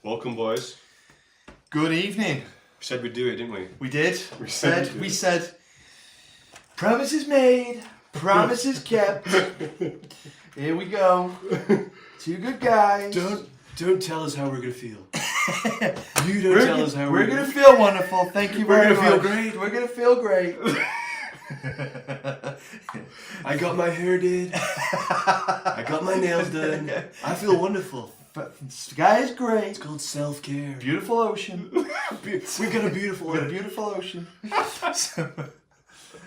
Welcome, boys. Good evening. We said we'd do it, didn't we? We did. We said, promises made, promises kept. Here we go. Two good guys. Don't tell us how we're gonna feel. You don't tell us how we're gonna feel wonderful. Thank you very much. We're gonna feel great. We're gonna feel great. I got my hair did. I got my nails done. I feel wonderful. But the sky is great. It's called self-care. Beautiful ocean. We've got a beautiful ocean.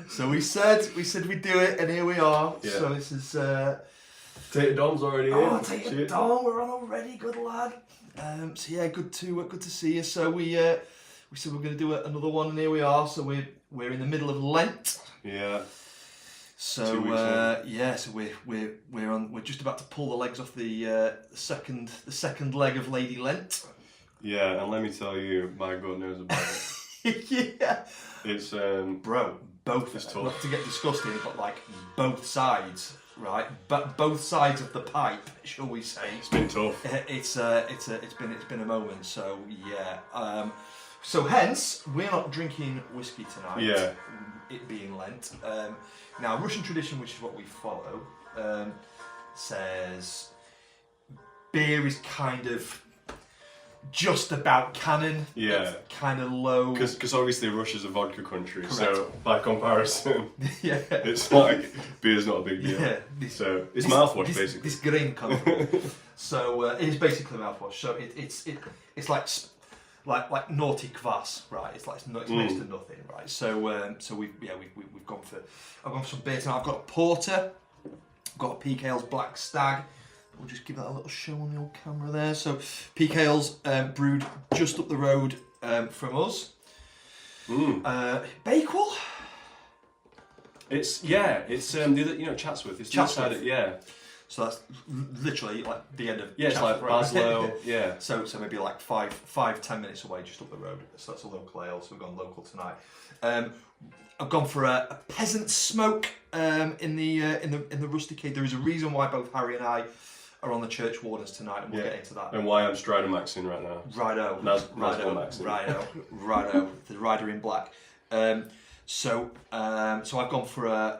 So we said we'd do it, and here we are. Yeah. So this is. Tate Dom's already in. Oh, take it down. We're on already. Good lad. So yeah, good to see you. So we said we're going to do another one, and here we are. So we're in the middle of Lent. Yeah. So 2 weeks in. yeah, so we're just about to pull the legs off the second leg of Lady Lent. Yeah, and let me tell you, my God knows about it. Yeah. It's Bro, both. It's tough. Not to get disgusting, but like both sides, right? But both sides of the pipe, shall we say? It's been tough. It's been a moment. So yeah. So hence we're not drinking whiskey tonight. Yeah. It being Lent. Now Russian tradition, which is what we follow, says beer is kind of just about canon. Yeah. It's kind of low. Because obviously Russia's a vodka country, Correct. so by comparison, Yeah. it's like beer's not a big deal. Yeah. So it's mouthwash basically. This green colour. So it is basically mouthwash. So it's like naughty kvass, right? It's next to nothing, right? So we've gone for some beer tonight. I've got a porter, I've got a Peak Ales Black Stag. We'll just give that a little show on the old camera there. So Peak Ales brewed just up the road from us. Bakewell. It's the other, Chatsworth. It's Chatsworth. Outside yeah. So that's literally like the end of It's like Chatsworth Road. Baslow. Yeah. So maybe like 5-10 minutes away, just up the road. So that's a local ale. So we've gone local tonight. I've gone for a peasant smoke in the rusticade. There is a reason why both Harry and I are on the church wardens tonight, and we'll get into that. And why I'm Strider Maxing right now. Righto. The rider in black. So I've gone for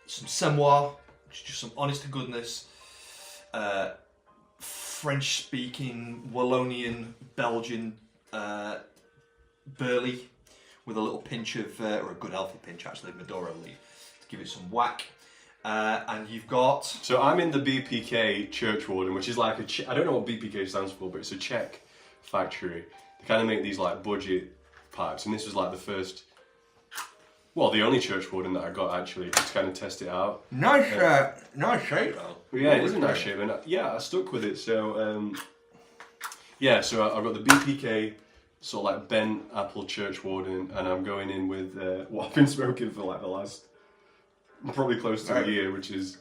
some Semois, which is just some honest to goodness, French-speaking Wallonian Belgian burley with a little pinch of, or a good healthy pinch actually, of Maduro leaf to give it some whack. And you've got... So I'm in the BPK church warden, which is like I don't know what BPK stands for, but it's a Czech factory. They kind of make these like budget pipes, and this was like the first, the only church warden that I got actually, just to kind of test it out. Nice shape though. Yeah, it is a nice shape, and I stuck with it. So so I've got the BPK sort of like bent apple church warden, and I'm going in with what I've been smoking for like the last probably close to a year, which is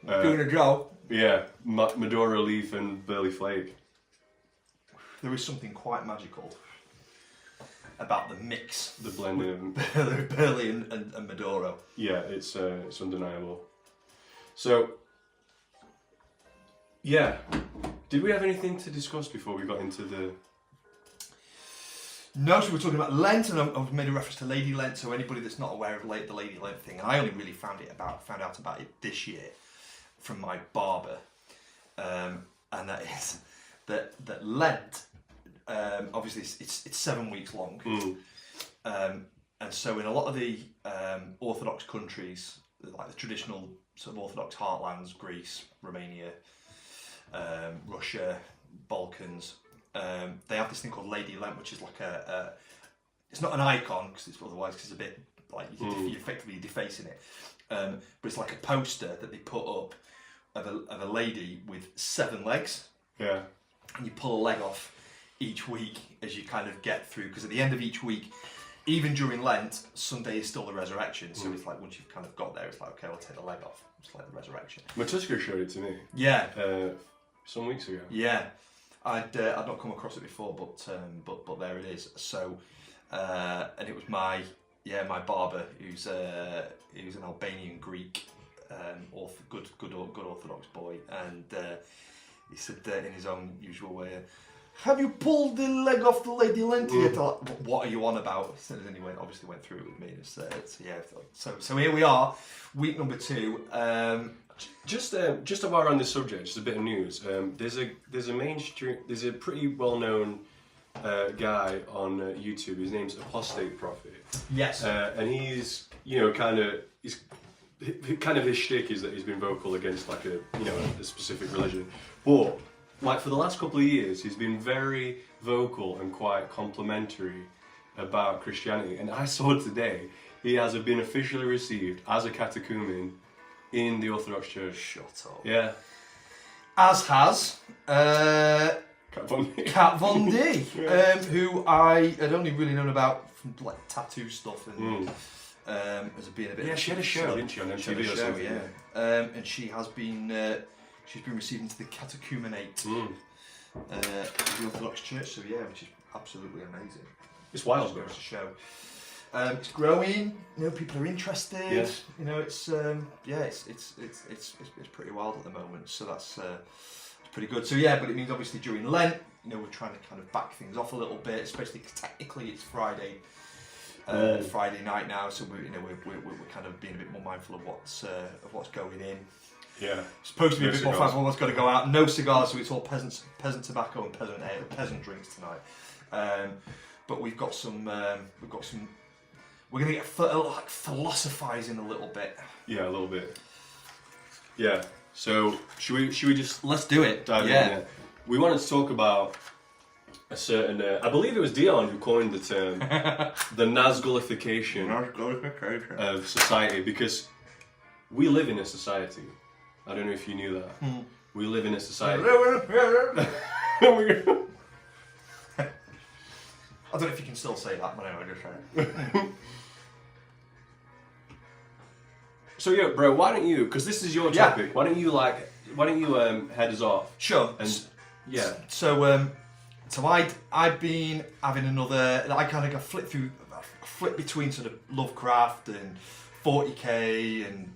doing a job. Yeah, Maduro leaf and burley flake. There is something quite magical about the mix, the blending of burley and Maduro. Yeah, it's undeniable. So, yeah, did we have anything to discuss before we got into the? No, so we're talking about Lent, and I've made a reference to Lady Lent. So anybody that's not aware of the Lady Lent thing, I only really found out about it this year from my barber, and that is that Lent. Obviously, it's 7 weeks long, and so in a lot of the Orthodox countries, like the traditional sort of Orthodox heartlands, Greece, Romania, Russia, Balkans. They have this thing called Lady Lent, which is like it's not an icon because it's a bit like you're effectively defacing it, but it's like a poster that they put up of a lady with 7 legs. Yeah. And you pull a leg off each week as you kind of get through, because at the end of each week, even during Lent, Sunday is still the resurrection. So it's like once you've kind of got there, it's like, okay, I'll take the leg off. It's like the resurrection. Matuska showed it to me. Yeah. Some weeks ago. Yeah. I'd not come across it before, but there it is. So, and it was my barber, who's an Albanian Greek, good Orthodox boy, and he said in his own usual way, "Have you pulled the leg off the Lady Lent yet?" What are you on about? So then he obviously went through it with me. So here we are, week number 2. Just while we're on this subject, just a bit of news. There's a pretty well-known guy on YouTube. His name's Apostate Prophet. Yes. And he's kind of his shtick is that he's been vocal against like a specific religion, but like for the last couple of years he's been very vocal and quite complimentary about Christianity. And I saw today he has been officially received as a catechumen in the Orthodox Church. Shut up. Yeah. As has Kat Von D, who I had only really known about from like tattoo stuff and as being a bit. Yeah, she had a show, didn't she, on MTV or something? Yeah. And she has been she's been received into the catechumenate of the Orthodox Church. So yeah, which is absolutely amazing. It's wild, though. It's a show. It's growing. People are interested. Yes. It's it's pretty wild at the moment. So that's pretty good. So yeah, but it means obviously during Lent, we're trying to kind of back things off a little bit, especially because technically it's Friday night now. So we're kind of being a bit more mindful of what's going in. Yeah. Supposed to be a bit more mindful of what's got to go out. No cigars, so it's all peasant tobacco and peasant ale, peasant drinks tonight. But we've got some. We're going to get philosophising a little bit. Yeah, a little bit. Yeah. So should we just let's do it? Dive in? Yeah. We wanted to talk about a certain. I believe it was Dion who coined the term, the Nazgulification of society, because we live in a society. I don't know if you knew that. We live in a society. I don't know if you can still say that, but anyway, just try it. So yeah, bro, why don't you? Because this is your topic. Why don't you head us off? Sure. And yeah. So I've been having another. I kind of flip between sort of Lovecraft and 40k and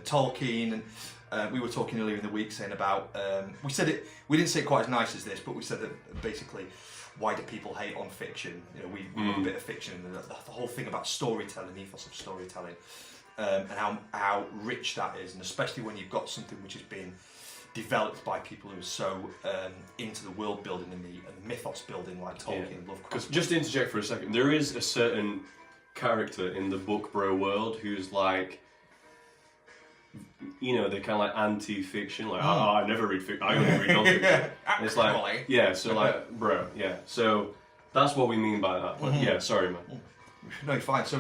Tolkien, and we were talking earlier in the week saying about we didn't say it quite as nice as this, but we said that basically, why do people hate on fiction? We love a bit of fiction, and the whole thing about storytelling, ethos of storytelling, and how rich that is, and especially when you've got something which has been developed by people who are so into the world building and the mythos building, like Tolkien and Lovecraft. Because just to interject for a second, there is a certain character in the book bro world who's like, they're kind of like anti-fiction, like, I never read fiction, I only read non-fiction. And it's like, so like, bro, so that's what we mean by that. But yeah, sorry, man. No, fine. So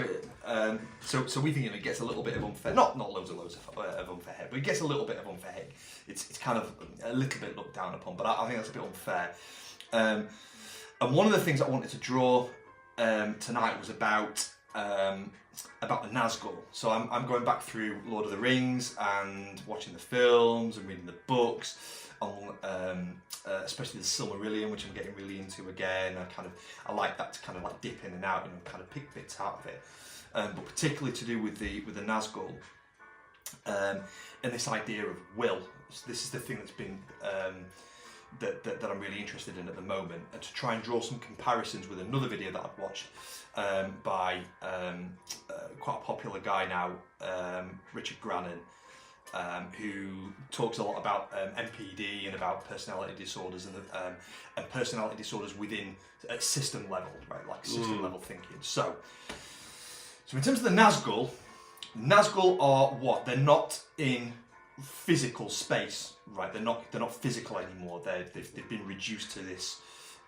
we think it gets a little bit of unfair, not loads of unfair hate, but it gets a little bit of unfair hate. It's kind of a little bit looked down upon, but I think that's a bit unfair. And one of the things I wanted to draw tonight was about the Nazgul. So I'm going back through Lord of the Rings and watching the films and reading the books on especially the Silmarillion, which I'm getting really into again. I like that to kind of like dip in and out, kind of pick bits out of it. But particularly to do with the Nazgul and this idea of will. This is the thing that's been that I'm really interested in at the moment, and to try and draw some comparisons with another video that I've watched by quite a popular guy now, Richard Grannon, who talks a lot about NPD and about personality disorders and personality disorders within at system level, right? Like system level thinking. So in terms of the Nazgul are what? They're not in physical space, right? They're not physical anymore. They've been reduced to this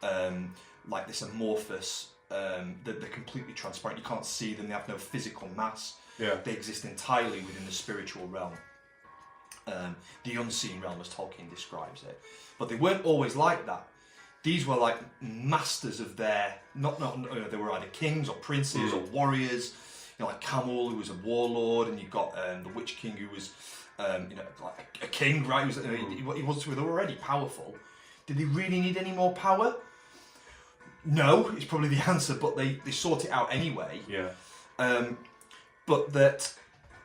like this amorphous. They're completely transparent. You can't see them. They have no physical mass. Yeah. They exist entirely within the spiritual realm, the unseen realm, as Tolkien describes it. But they weren't always like that. These were like masters of their they were either kings or princes or warriors. Like Camul, who was a warlord, and you've got the Witch King, who was like a king, right? He was already powerful. Did they really need any more power? No, is probably the answer, but they sort it out anyway. Yeah. But that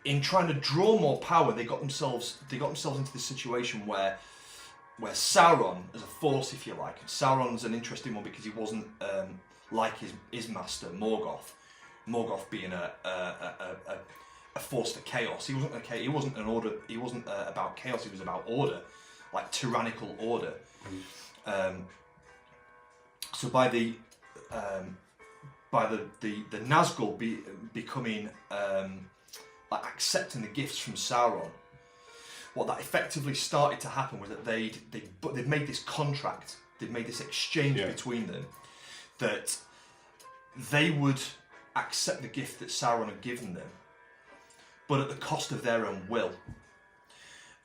in trying to draw more power, they got themselves into this situation where where Sauron, as a force, if you like, Sauron's an interesting one because he wasn't like his master Morgoth. Morgoth being a force for chaos. He wasn't okay. He wasn't an order. He wasn't about chaos. He was about order, like tyrannical order. So by the Nazgul becoming like accepting the gifts from Sauron, what that effectively started to happen was that they'd made this contract, they'd made this exchange between them, that they would accept the gift that Sauron had given them, but at the cost of their own will.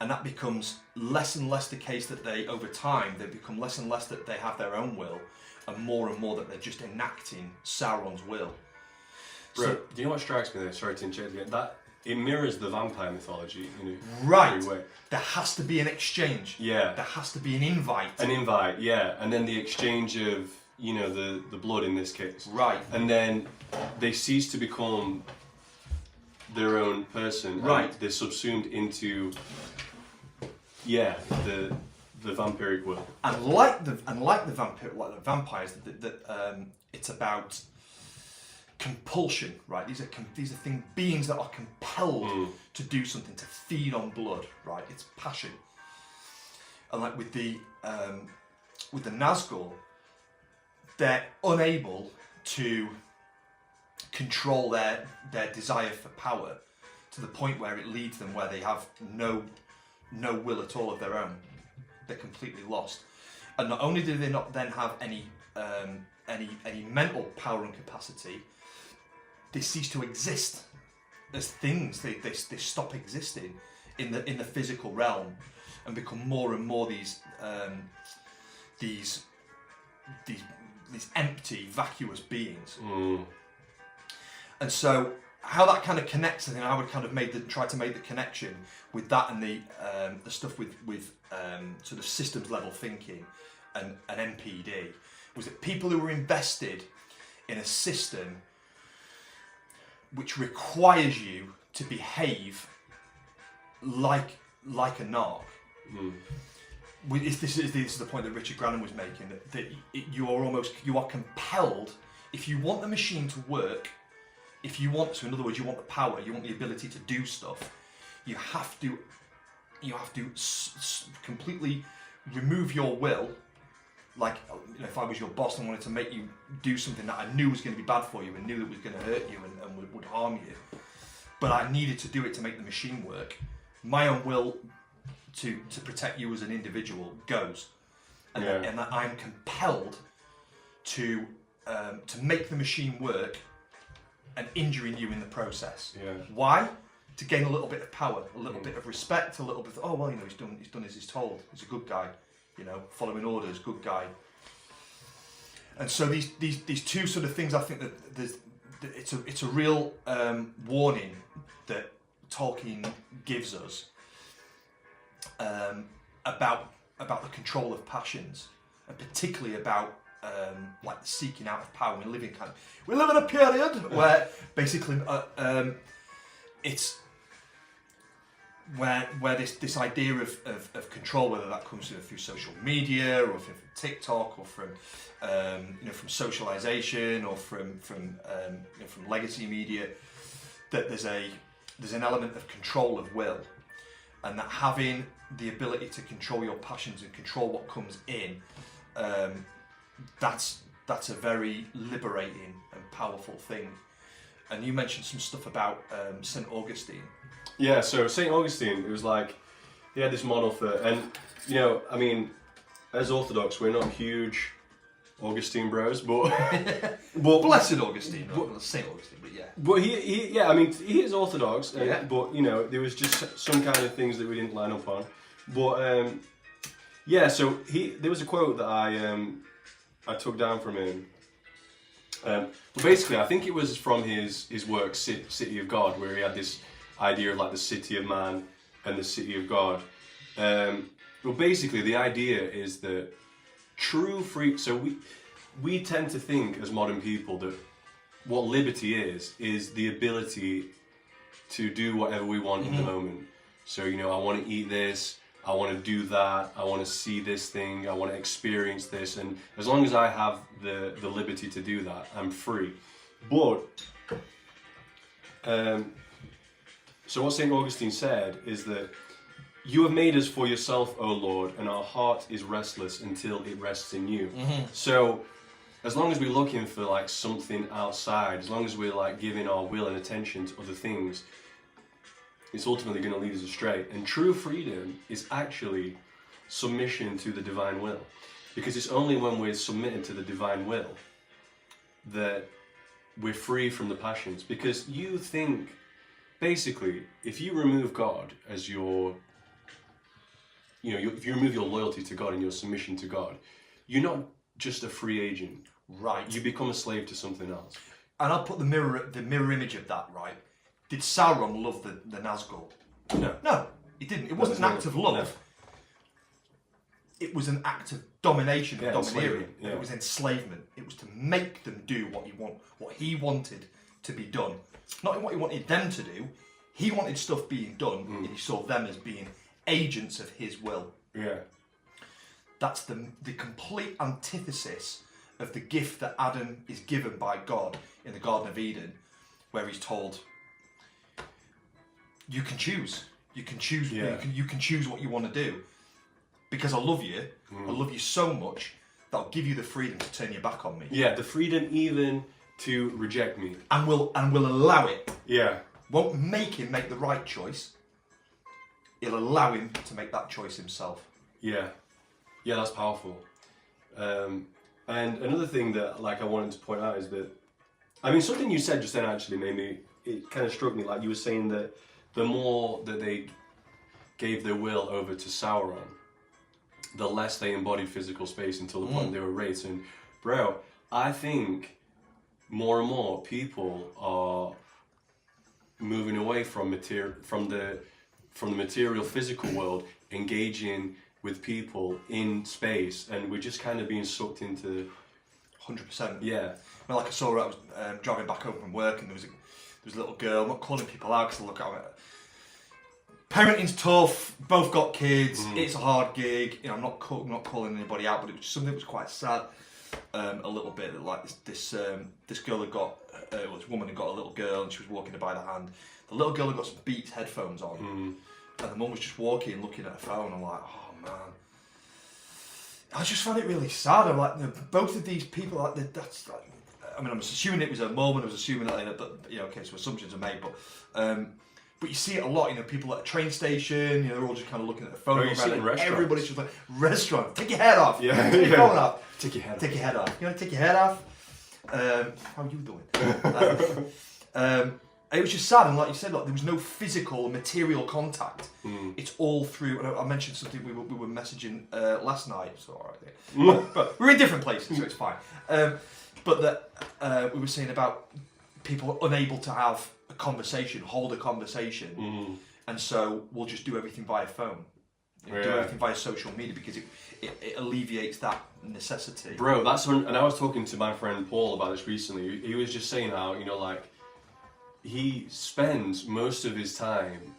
And that becomes less and less the case that over time, they become less and less that they have their own will, and more that they're just enacting Sauron's will. Bro, do you know what strikes me there? Sorry to interrupt again. That it mirrors the vampire mythology in a right. way. There has to be an exchange. Yeah. There has to be an invite. An invite, yeah. And then the exchange of, the blood in this case. Right. And then they cease to become their own person. Right. And they're subsumed into, the vampiric world. And like the vampires, that it's about compulsion, right? These are beings that are compelled to do something, to feed on blood, right? It's passion. And like with the Nazgul, they're unable to control their desire for power to the point where it leads them where they have no will at all of their own. They're completely lost. And not only do they not then have any mental power and capacity, they cease to exist as things. They stop existing in the physical realm and become more and more these empty, vacuous beings. And so how that kind of connects, I think I would kind of try to make the connection with that and the stuff with sort of systems level thinking and NPD, was that people who were invested in a system which requires you to behave like a narc. This is the point that Richard Grannon was making, that you are compelled, if you want the machine to work, so in other words, you want the power, you want the ability to do stuff, you have to completely remove your will. Like, if I was your boss and wanted to make you do something that I knew was going to be bad for you and knew that was going to hurt you and would harm you, but I needed to do it to make the machine work, my own will to protect you as an individual goes, and that I'm compelled to make the machine work and injuring you in the process. Yeah. Why? To gain a little bit of power, a little bit of respect, a little bit of, he's done as he's told. He's a good guy, following orders, good guy. And so these two sort of things, I think that it's a real warning that Tolkien gives us about the control of passions, and particularly about like the seeking out of power. We live in a period where basically it's where this idea of control, whether that comes through social media or from TikTok or from socialization or from legacy media, that there's an element of control of will, and that having the ability to control your passions and control what comes in, that's a very liberating and powerful thing. And you mentioned some stuff about St. Augustine. Yeah, so St. Augustine, it was like, he had this model for, and, as Orthodox, we're not huge Augustine bros, but... Blessed Augustine, not St. Augustine, but yeah. But he is Orthodox, but, there was just some kind of things that we didn't line up on. But, so there was a quote that I took down from him. But basically, I think it was from his work, City of God, where he had this idea of like the city of man and the city of God. Well, basically, the idea is that true free. So we tend to think as modern people that what liberty is the ability to do whatever we want in the moment. So I want to eat this. I want to do that, I want to see this thing, I want to experience this, and as long as I have the liberty to do that, I'm free. But, so what St. Augustine said is that you have made us for yourself, O Lord, and our heart is restless until it rests in you. So, as long as we're looking for like something outside, as long as we're like giving our will and attention to other things, it's ultimately going to lead us astray. And true freedom is actually submission to the divine will. Because it's only when we're submitted to the divine will that we're free from the passions. Because you think, basically, if you remove God as your, if you remove your loyalty to God and your submission to God, you're not just a free agent. Right. You become a slave to something else. And I'll put the mirror image of that, right? Did Sauron love the Nazgul? No. No, he didn't. It wasn't an act of love. No. It was an act of domination, Yeah, domineering. yeah. It was enslavement. It was to make them do what he wanted to be done. Not what he wanted them to do. He wanted stuff being done, and he saw them as being agents of his will. Yeah. That's the complete antithesis of the gift that Adam is given by God in the Garden of Eden, where he's told, you can choose. You can choose. Yeah. You can choose what you want to do. Because I love you. I love you so much that I'll give you the freedom to turn your back on me. Yeah, the freedom even to reject me. And will allow it. Yeah. Won't make him make the right choice. It'll allow him to make that choice himself. Yeah. Yeah, that's powerful. And another thing that I wanted to point out is that, something you said just then actually it kind of struck me. Like you were saying that the more that they gave their will over to Sauron, the less they embodied physical space until the point they were raised. And bro, I think more and more people are moving away from the material physical world, engaging with people in space, and we're just kind of being sucked into 100%. Yeah. Like I saw, I was driving back home from work, and there was a little girl. I'm not calling people out because I look at it. Parenting's tough. Both got kids. It's a hard gig. I'm not calling anybody out, but it was something that was quite sad. A little bit like this girl had got this woman had got a little girl, and she was walking her by the hand. The little girl had got some Beats headphones on, and the mum was just walking, looking at her phone. I'm like, oh man. I just found it really sad. I'm like, both of these people, I'm assuming it was a mum, and I was assuming that, but okay, so assumptions are made, but you see it a lot, people at a train station, they're all just kind of looking at their phone. You see it in restaurants. Everybody's just like, restaurant, take your head off. Yeah. Take your phone off. Take your head Take your head off. Take your head off. How are you doing? It was just sad, and like you said, there was no physical, material contact. It's all through. And I mentioned something we were messaging last night. It's all right, but we're in different places, so it's fine. But that we were saying about people unable to have a conversation, hold a conversation, and so we'll just do everything via phone, do everything via social media because it alleviates that necessity. Bro, and I was talking to my friend Paul about this recently. He was just saying how he spends most of his time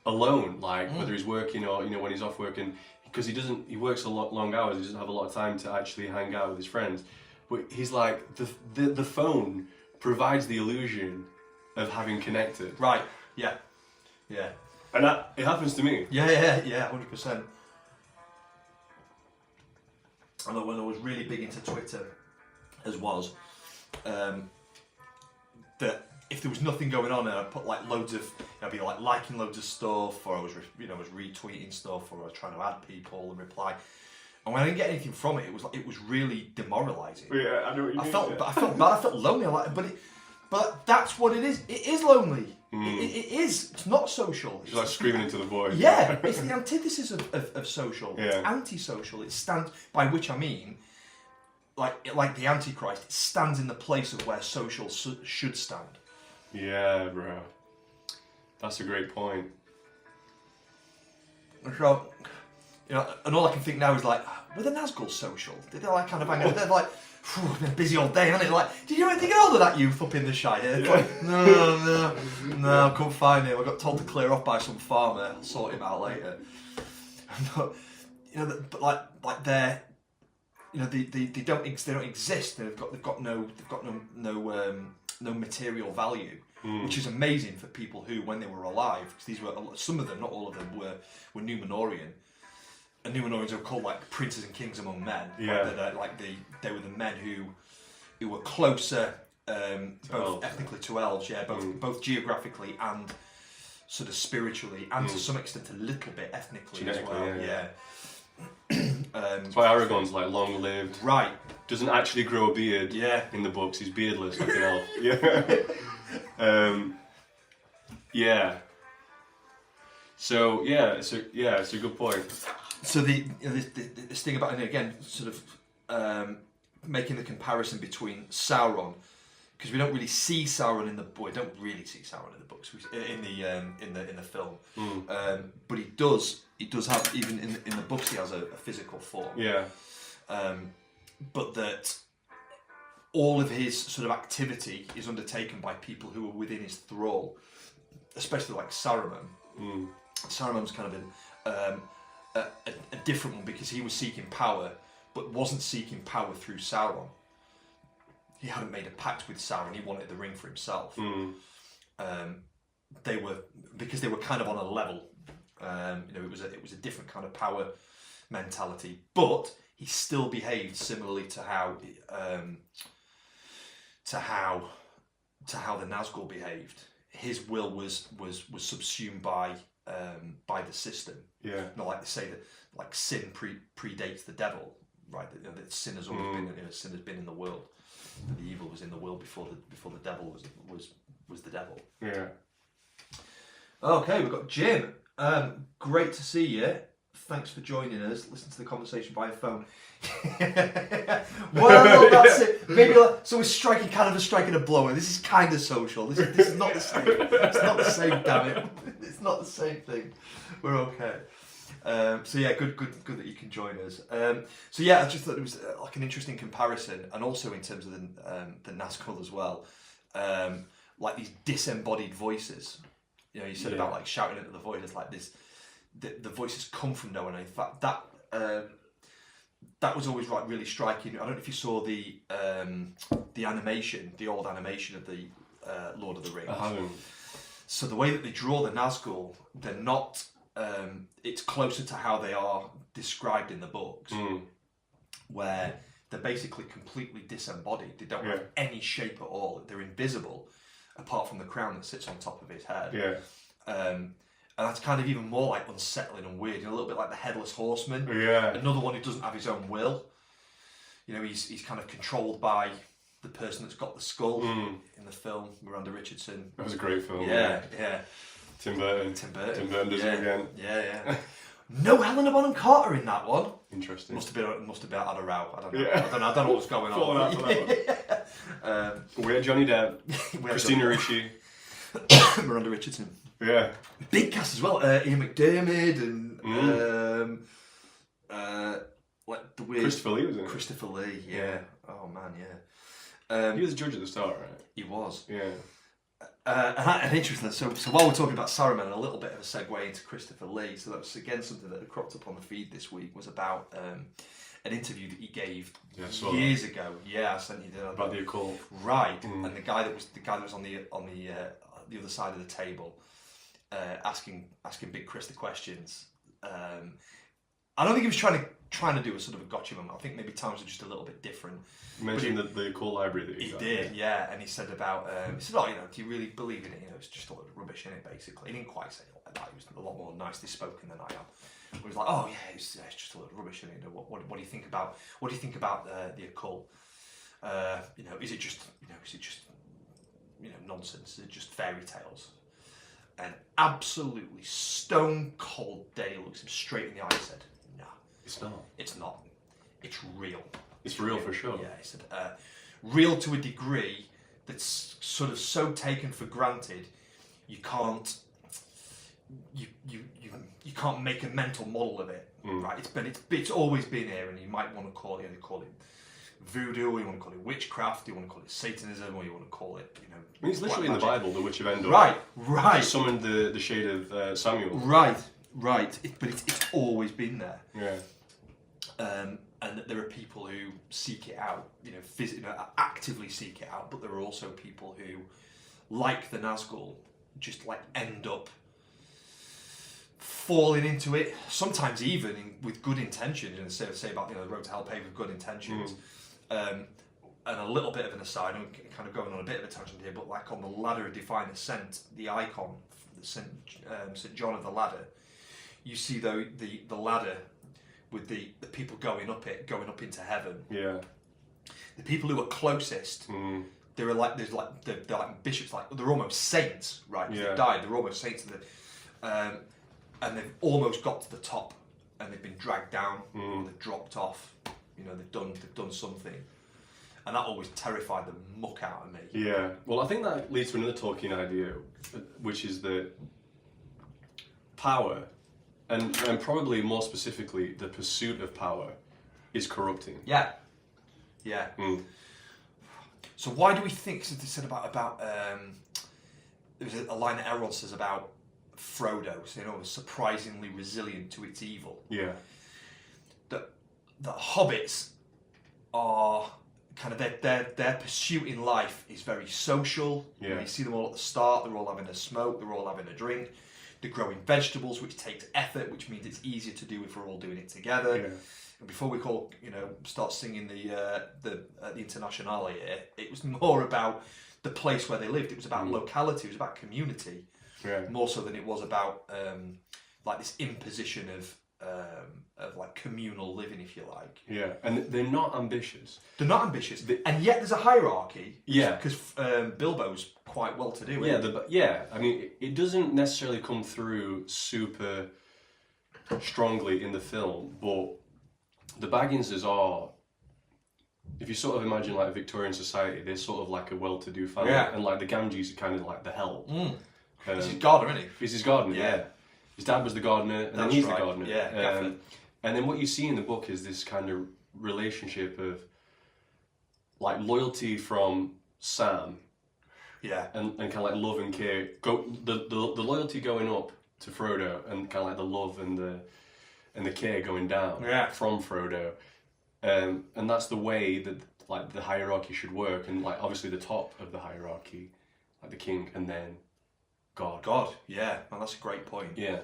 alone, whether he's working or when he's off working, because he works a lot long hours. He doesn't have a lot of time to actually hang out with his friends. But he's like the phone provides the illusion of having connected. Right. Yeah. And it happens to me. Yeah. 100%. I know when I was really big into Twitter, as was, that if there was nothing going on and I put loads of, I'd be liking loads of stuff, or I was retweeting stuff, or I was trying to add people and reply. And when I didn't get anything from it, it was really demoralising. Yeah, I know what you mean. I felt bad. I felt lonely. But that's what it is. It is lonely. It is. It's not social. It's like screaming into the void. Yeah, it's the antithesis of social. Yeah. It's anti-social. It stands, by which I mean, like the Antichrist, it stands in the place of where social should stand. Yeah, bro. That's a great point. So, and all I can think now is were the Nazgul social? Did they kind of hang out? They're been a busy old day, haven't it? Did you ever get hold of that youth up in the Shire? No, I couldn't find him. I got told to clear off by some farmer. I'll sort him out later. but but like they're, they don't exist. They've got no material value, which is amazing for people who, when they were alive, because these were some of them, not all of them, were Númenorian. And Númenorians are called like princes and kings among men. Yeah. They were the men who were closer, both elves. ethnically to elves, both geographically and sort of spiritually, and to some extent a little bit ethnically as well. Yeah. That's why Aragorn's like long lived. Right. Doesn't actually grow a beard. Yeah. In the books, he's beardless like an elf. Yeah. Yeah. So it's a good point. So this thing about, and again, sort of making the comparison between Sauron, because we don't really see Sauron in the book. We don't really see Sauron in the books, in the film. But he does have, even in the books, he has a physical form. Yeah. But that all of his sort of activity is undertaken by people who are within his thrall, especially like Saruman. Saruman's kind of a different one, because he was seeking power, but wasn't seeking power through Sauron. He hadn't made a pact with Sauron. He wanted the ring for himself. They were kind of on a level. It was a different kind of power mentality, but he still behaved similarly to how the Nazgul behaved. His will was subsumed by the system. Yeah. Not like they say that like sin predates the devil, right? That sin has always been, sin has been in the world. The evil was in the world before the devil was the devil. Yeah. Okay, we've got Jim. Great to see you. Thanks for joining us. Listen to the conversation by phone. Well, that's it. Maybe so we're striking a blow. And this is kind of social. This is not the same. It's not the same. Damn it! It's not the same thing. We're okay. So yeah, good that you can join us. So yeah, I just thought it was like an interesting comparison, and also in terms of the Nazgul as well, like these disembodied voices. You said about like shouting into the void. It's like this. The voices come from nowhere. And in fact, that was always like really striking. I don't know if you saw the animation, the old animation of the Lord of the Rings. I haven't. So the way that they draw the Nazgul, they're not. It's closer to how they are described in the books, where they're basically completely disembodied. They don't have any shape at all. They're invisible, apart from the crown that sits on top of his head. Yeah. And that's kind of even more like unsettling and weird. A little bit like the Headless Horseman. Yeah. Another one who doesn't have his own will. He's kind of controlled by the person that's got the skull in the film. Miranda Richardson. That was a great film. Yeah. Tim Burton. Tim Burton does it again. Yeah. No Helena Bonham Carter in that one. Interesting. Must have been had a row. I don't know. Yeah. I don't know what's going on. We had Johnny Depp. Christina Ricci. Miranda Richardson. Yeah. Big cast as well. Ian McDiarmid and like the weird Christopher Lee was in it. Christopher Lee. Yeah. Oh man. Yeah. He was a judge at the start, right? He was. Yeah. And interesting. So while we're talking about Saruman, a little bit of a segue into Christopher Lee. So that was again something that had cropped up on the feed this week. Was about an interview that he gave years ago. Yeah, I sent you the about the occult. Right. And the guy that was on the other side of the table, asking Big Chris the questions. I don't think he was trying to do a sort of a gotcha moment. I think maybe times are just a little bit different. You mentioned the occult library that he did, yeah. And he said about, do you really believe in it? It's just a lot of rubbish in it, basically. He didn't quite say it like that. He was a lot more nicely spoken than I am. He was like, oh yeah, it's just a lot of rubbish in it. What do you think about the occult? Is it just nonsense? Is it just fairy tales? And absolutely stone cold Daddy looks him straight in the eye and said, no. It's not. It's not. It's real. It's real for sure. Yeah, he said, real to a degree that's sort of so taken for granted, you can't make a mental model of it, right? It's always been here, and you might want to call it voodoo, or you want to call it witchcraft, you want to call it Satanism, or you want to call it, I mean, it's literally in the Bible, the Witch of Endor. Right. He summoned the shade of Samuel. Right. right, but it's always been there. Yeah. And that there are people who seek it out, actively seek it out, but there are also people who, like the Nazgul, just like end up falling into it. Sometimes even with good intentions, and say about the road to hell paved with good intentions. And a little bit of an aside, I'm kind of going on a bit of a tangent here, but like on the ladder of divine ascent, the icon, St. John of the Ladder, you see the ladder with the people going up into heaven. Yeah. The people who are closest, they're like bishops, like they're almost saints, right? Yeah. They've died. They're almost saints, and they've almost got to the top, and they've been dragged down, or they've dropped off. They've done something, and that always terrified the muck out of me. Yeah. Well, I think that leads to another Tolkien idea, which is that power, and probably more specifically, the pursuit of power, is corrupting. Yeah. Yeah. So why do we think? So they said about there's a line that Elrond says about Frodo, so surprisingly resilient to its evil. Yeah. The hobbits are kind of their pursuit in life is very social. Yeah. You see them all at the start. They're all having a smoke. They're all having a drink. They're growing vegetables, which takes effort, which means it's easier to do if we're all doing it together. Yeah. And before we start singing the Internationale here, it was more about the place where they lived. It was about locality. It was about community. Yeah. More so than it was about like this imposition of like communal living, if you like. Yeah, and they're not ambitious. They're not ambitious, and yet there's a hierarchy. Yeah, because Bilbo's quite well to do. Yeah, I mean, it doesn't necessarily come through super strongly in the film, but the Bagginses are. If you sort of imagine like Victorian society, they're sort of like a well-to-do family, and like the Gamgees are kind of like the help. He's his gardener, isn't he? He's his gardener, yeah. His dad was the gardener, and then he's the gardener. Yeah, and then what you see in the book is this kind of relationship of like loyalty from Sam, and kind of like love and care. The loyalty going up to Frodo, and kind of like the love and the care going down from Frodo, and that's the way that like the hierarchy should work. And like obviously the top of the hierarchy, like the king, and then God, yeah, well, that's a great point. Yeah.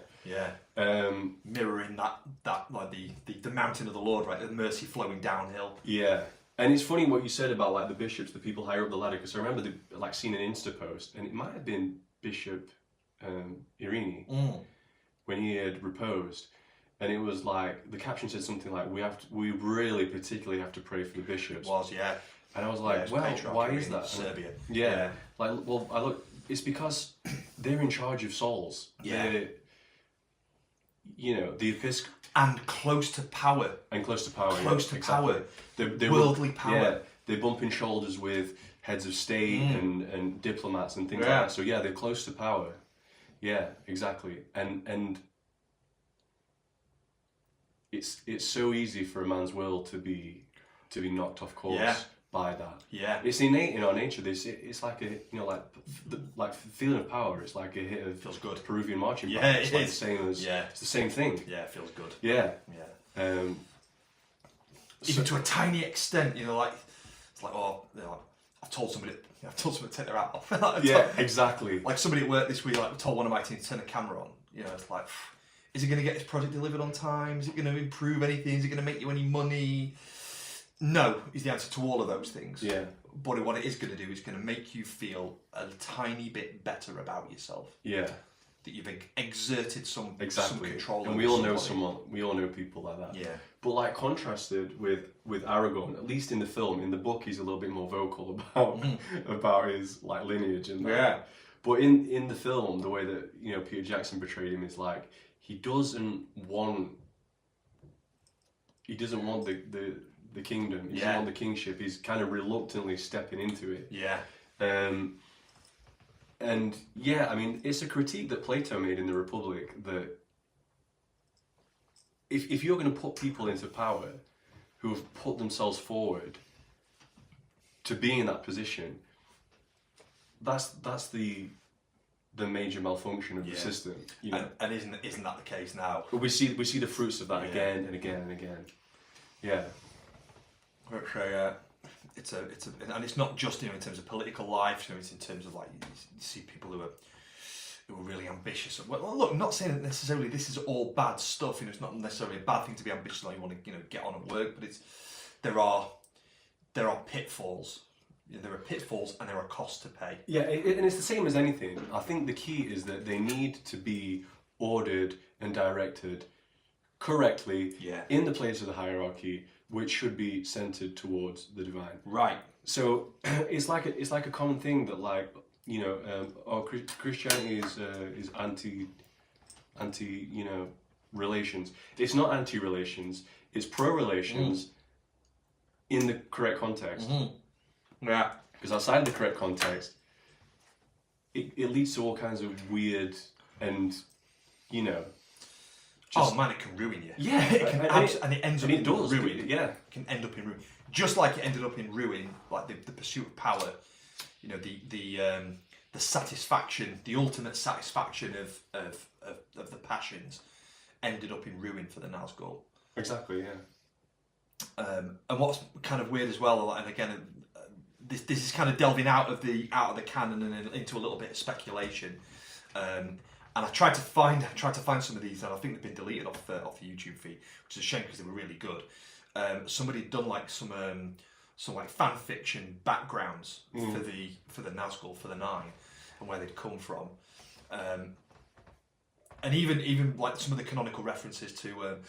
Mirroring that like the mountain of the Lord, right? The mercy flowing downhill. Yeah, and it's funny what you said about like the bishops, the people higher up the ladder, because I remember seeing an Insta post, and it might have been Bishop Irini when he had reposed, and it was like the caption said something like, "We really particularly have to pray for the bishops." It was, yeah. And I was like, well, why is that? Serbia. Yeah. Like, well, I look. It's because they're in charge of souls. Yeah. They're, the Episcopal. And close to power. Close to power. Power. They're worldly power. Yeah, they're bumping shoulders with heads of state and diplomats and things like that. So yeah, they're close to power. Yeah, exactly. And it's so easy for a man's will to be knocked off course by that. Yeah, it's innate in our nature. It's like a like feeling of power. It's like a hit of feels good. Peruvian marching band. Yeah, it's like the same as it's the same thing. Yeah, it feels good. Yeah, yeah. Even to a tiny extent, like it's like I've told somebody to take their hat off. Exactly. Like somebody at work this week, like told one of my team to turn the camera on. It's like, is it going to get this project delivered on time? Is it going to improve anything? Is it going to make you any money? No, is the answer to all of those things. Yeah. But what it is going to do is going to make you feel a tiny bit better about yourself. Yeah. That you've exerted some control. And we all know someone. We all know people like that. Yeah. But like contrasted with Aragorn, at least in the film, in the book, he's a little bit more vocal about his like lineage and that. Yeah. But in the film, the way that Peter Jackson portrayed him is like he doesn't want the kingdom. He doesn't want the kingship. He's kind of reluctantly stepping into it. Yeah. And yeah, I mean, it's a critique that Plato made in the Republic that if you're going to put people into power who have put themselves forward to be in that position, that's the the major malfunction of the system. You know? And isn't that the case now? But we see the fruits of that Yeah. again and again and again. Yeah. It's a and it's not just in terms of political life. It's in terms of like you see people who are really ambitious. Well, look, I'm not saying that necessarily this is all bad stuff. It's not necessarily a bad thing to be ambitious. Like you want to get on at work, but there are pitfalls. There are pitfalls and there are costs to pay. Yeah, and it's the same as anything. I think the key is that they need to be ordered and directed correctly in the place of the hierarchy, which should be centered towards the divine. Right. So it's like a common thing that Christianity is anti relations. It's not anti relations. It's pro relations in the correct context. Yeah. Because outside the correct context, it leads to all kinds of weird and oh man, it can ruin you. Yeah, and it ends up in ruin. Yeah, it can end up in ruin. Just like it ended up in ruin, like the pursuit of power. The satisfaction, the ultimate satisfaction of the passions, ended up in ruin for the Nazgul. Exactly. Yeah. And what's kind of weird as well, and again, this is kind of delving out of the canon and into a little bit of speculation. And I tried to find some of these, and I think they've been deleted off the YouTube feed, which is a shame because they were really good. Somebody had done like some like fan fiction backgrounds for the Nazgul, for the Nine, and where they'd come from, and even like some of the canonical references to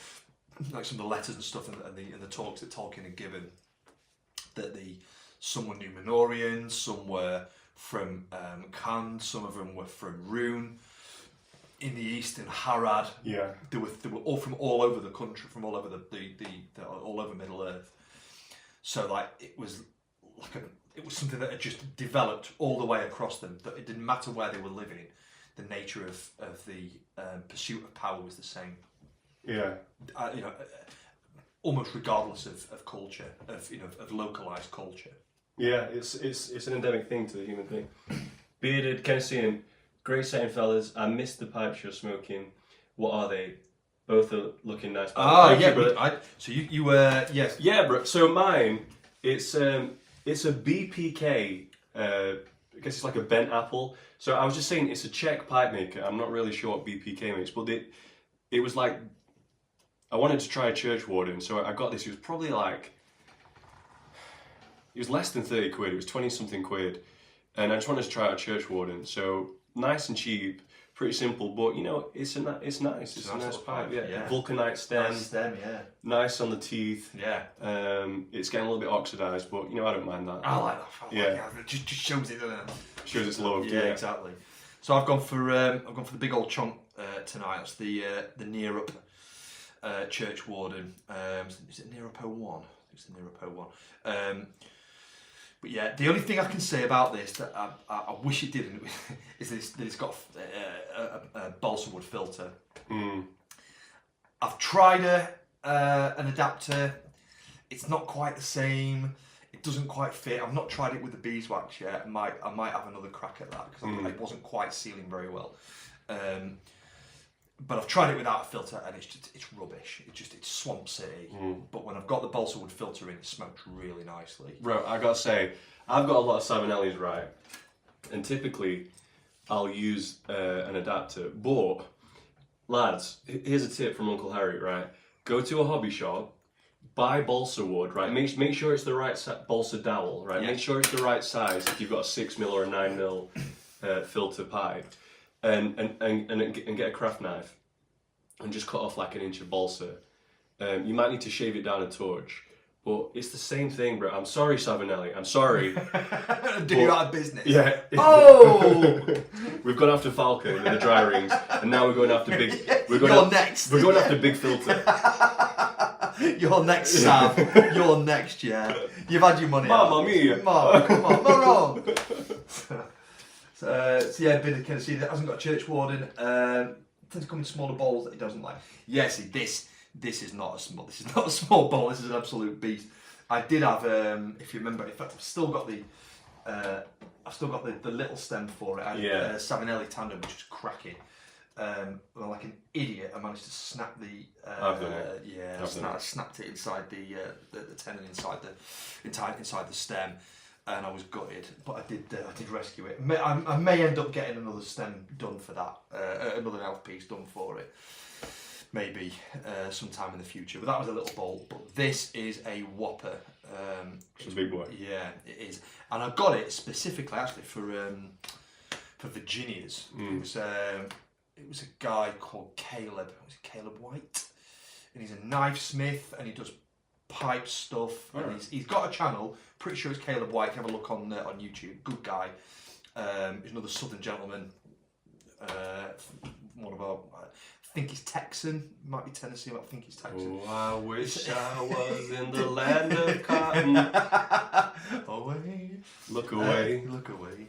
like some of the letters and stuff and the talks that Tolkien had given. That some were Númenóreans, some were from Khand, some of them were from Rhûn. In the east, in Harad, they were all from all over the country, from all over the all over Middle Earth. So like it was something that had just developed all the way across them. That it didn't matter where they were living, the nature of the pursuit of power was the same. Yeah. Almost regardless of culture, of localized culture. Yeah, it's an endemic thing to the human thing. Bearded Kennesian. Great setting, fellas. I missed the pipes you're smoking. What are they? Both are looking nice. So you were yes. Yeah, bro. So mine, it's a BPK. I guess it's like a bent apple. So I was just saying it's a Czech pipe maker. I'm not really sure what BPK makes, but it was like I wanted to try a church warden, so I got this. It was probably like it was less than 30 quid. It was 20 something quid, and I just wanted to try out a church warden. So nice and cheap, pretty simple, but it's nice. It's a nice pipe. Yeah. Vulcanite stem. Nice stem, yeah. Nice on the teeth. Yeah. It's getting a little bit oxidised, but I don't mind that. I like that. It just shows it, doesn't it? Shows it's loved. Yeah, exactly. So I've gone for the big old chunk tonight. That's the Near Up church warden. Is it Near Up 01? I think it's the Near Up 01. But yeah, the only thing I can say about this that I wish it didn't is that it's got a balsa wood filter. I've tried an adapter. It's not quite the same. It doesn't quite fit. I've not tried it with the beeswax yet. I might have another crack at that because it wasn't quite sealing very well. But I've tried it without a filter and it's rubbish. It's Swamp City. But when I've got the balsa wood filter in, it smokes really nicely. Bro, I gotta say, I've got a lot of Savinellis, right? And typically, I'll use an adapter. But, lads, here's a tip from Uncle Harry, right? Go to a hobby shop, buy balsa wood, right? Make sure it's the right balsa dowel, right? Yeah. Make sure it's the right size if you've got a 6mm or a 9mm filter pipe. And get a craft knife and just cut off like an inch of balsa. You might need to shave it down a touch, but it's the same thing, bro. I'm sorry, Savinelli. I'm sorry. You out of business? Yeah. Oh! We've gone after Falcon and the dry rings, and now we're going after big. Next. We're going after big filter. You're next, Sav. You're next, yeah. You've had your money. Mamma mia. Mom, come on, no. So yeah, a bit of Kennedy that hasn't got a church warden. Tends to come in smaller bowls that he doesn't like. Yes, this is not a small. This is not a small bowl. This is an absolute beast. I did have, if you remember, in fact, I've still got the I've still got the little stem for it. I had Savinelli Tandem, which is cracking. Well, like an idiot, I managed to snap the. I've done it. Yeah, I snapped it inside the tenon inside the stem, and I was gutted. But I did rescue it. I may end up getting another stem done for that, another elf piece done for it, maybe sometime in the future. But that was a little bolt. But this is a whopper. It's a big boy. Yeah, it is, and I got it specifically actually for Virginia's. It was a guy called Caleb. Was it Caleb White? And he's a knife smith, and he does pipe stuff. Right. And he's got a channel. Pretty sure it's Caleb White. Have a look on YouTube. Good guy. He's another Southern gentleman. One of our, I think he's Texan. Might be Tennessee. I think he's Texan. Oh, I wish I was in the land of cotton. Away. Look away. Look away.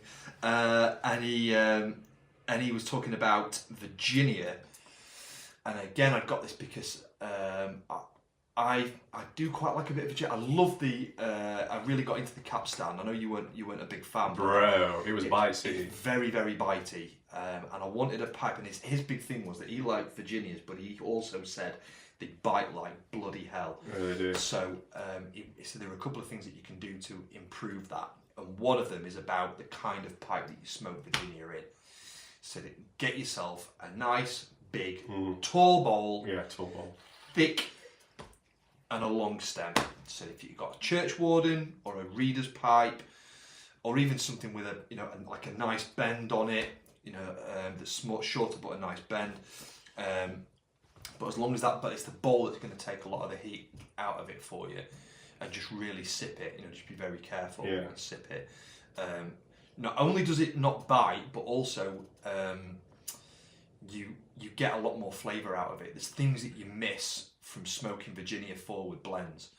And he was talking about Virginia, and again I got this because I do quite like a bit of Virginia. I love I really got into the capstan. I know you weren't a big fan, Bro, it was bitey. Very, very bitey. And I wanted a pipe, and his big thing was that he liked Virginias, but he also said they bite like bloody hell. Really do. So so there are a couple of things that you can do to improve that, and one of them is about the kind of pipe that you smoke Virginia in. So that get yourself a nice, big, tall bowl. Yeah, tall bowl. Thick, and a long stem. So if you've got a church warden or a reader's pipe, or even something with like a nice bend on it, that's shorter but a nice bend. But as long as but it's the bowl that's going to take a lot of the heat out of it for you, and just really sip it. Just be very careful and sip it. Not only does it not bite, but also you get a lot more flavour out of it. There's things that you miss from smoking Virginia forward blends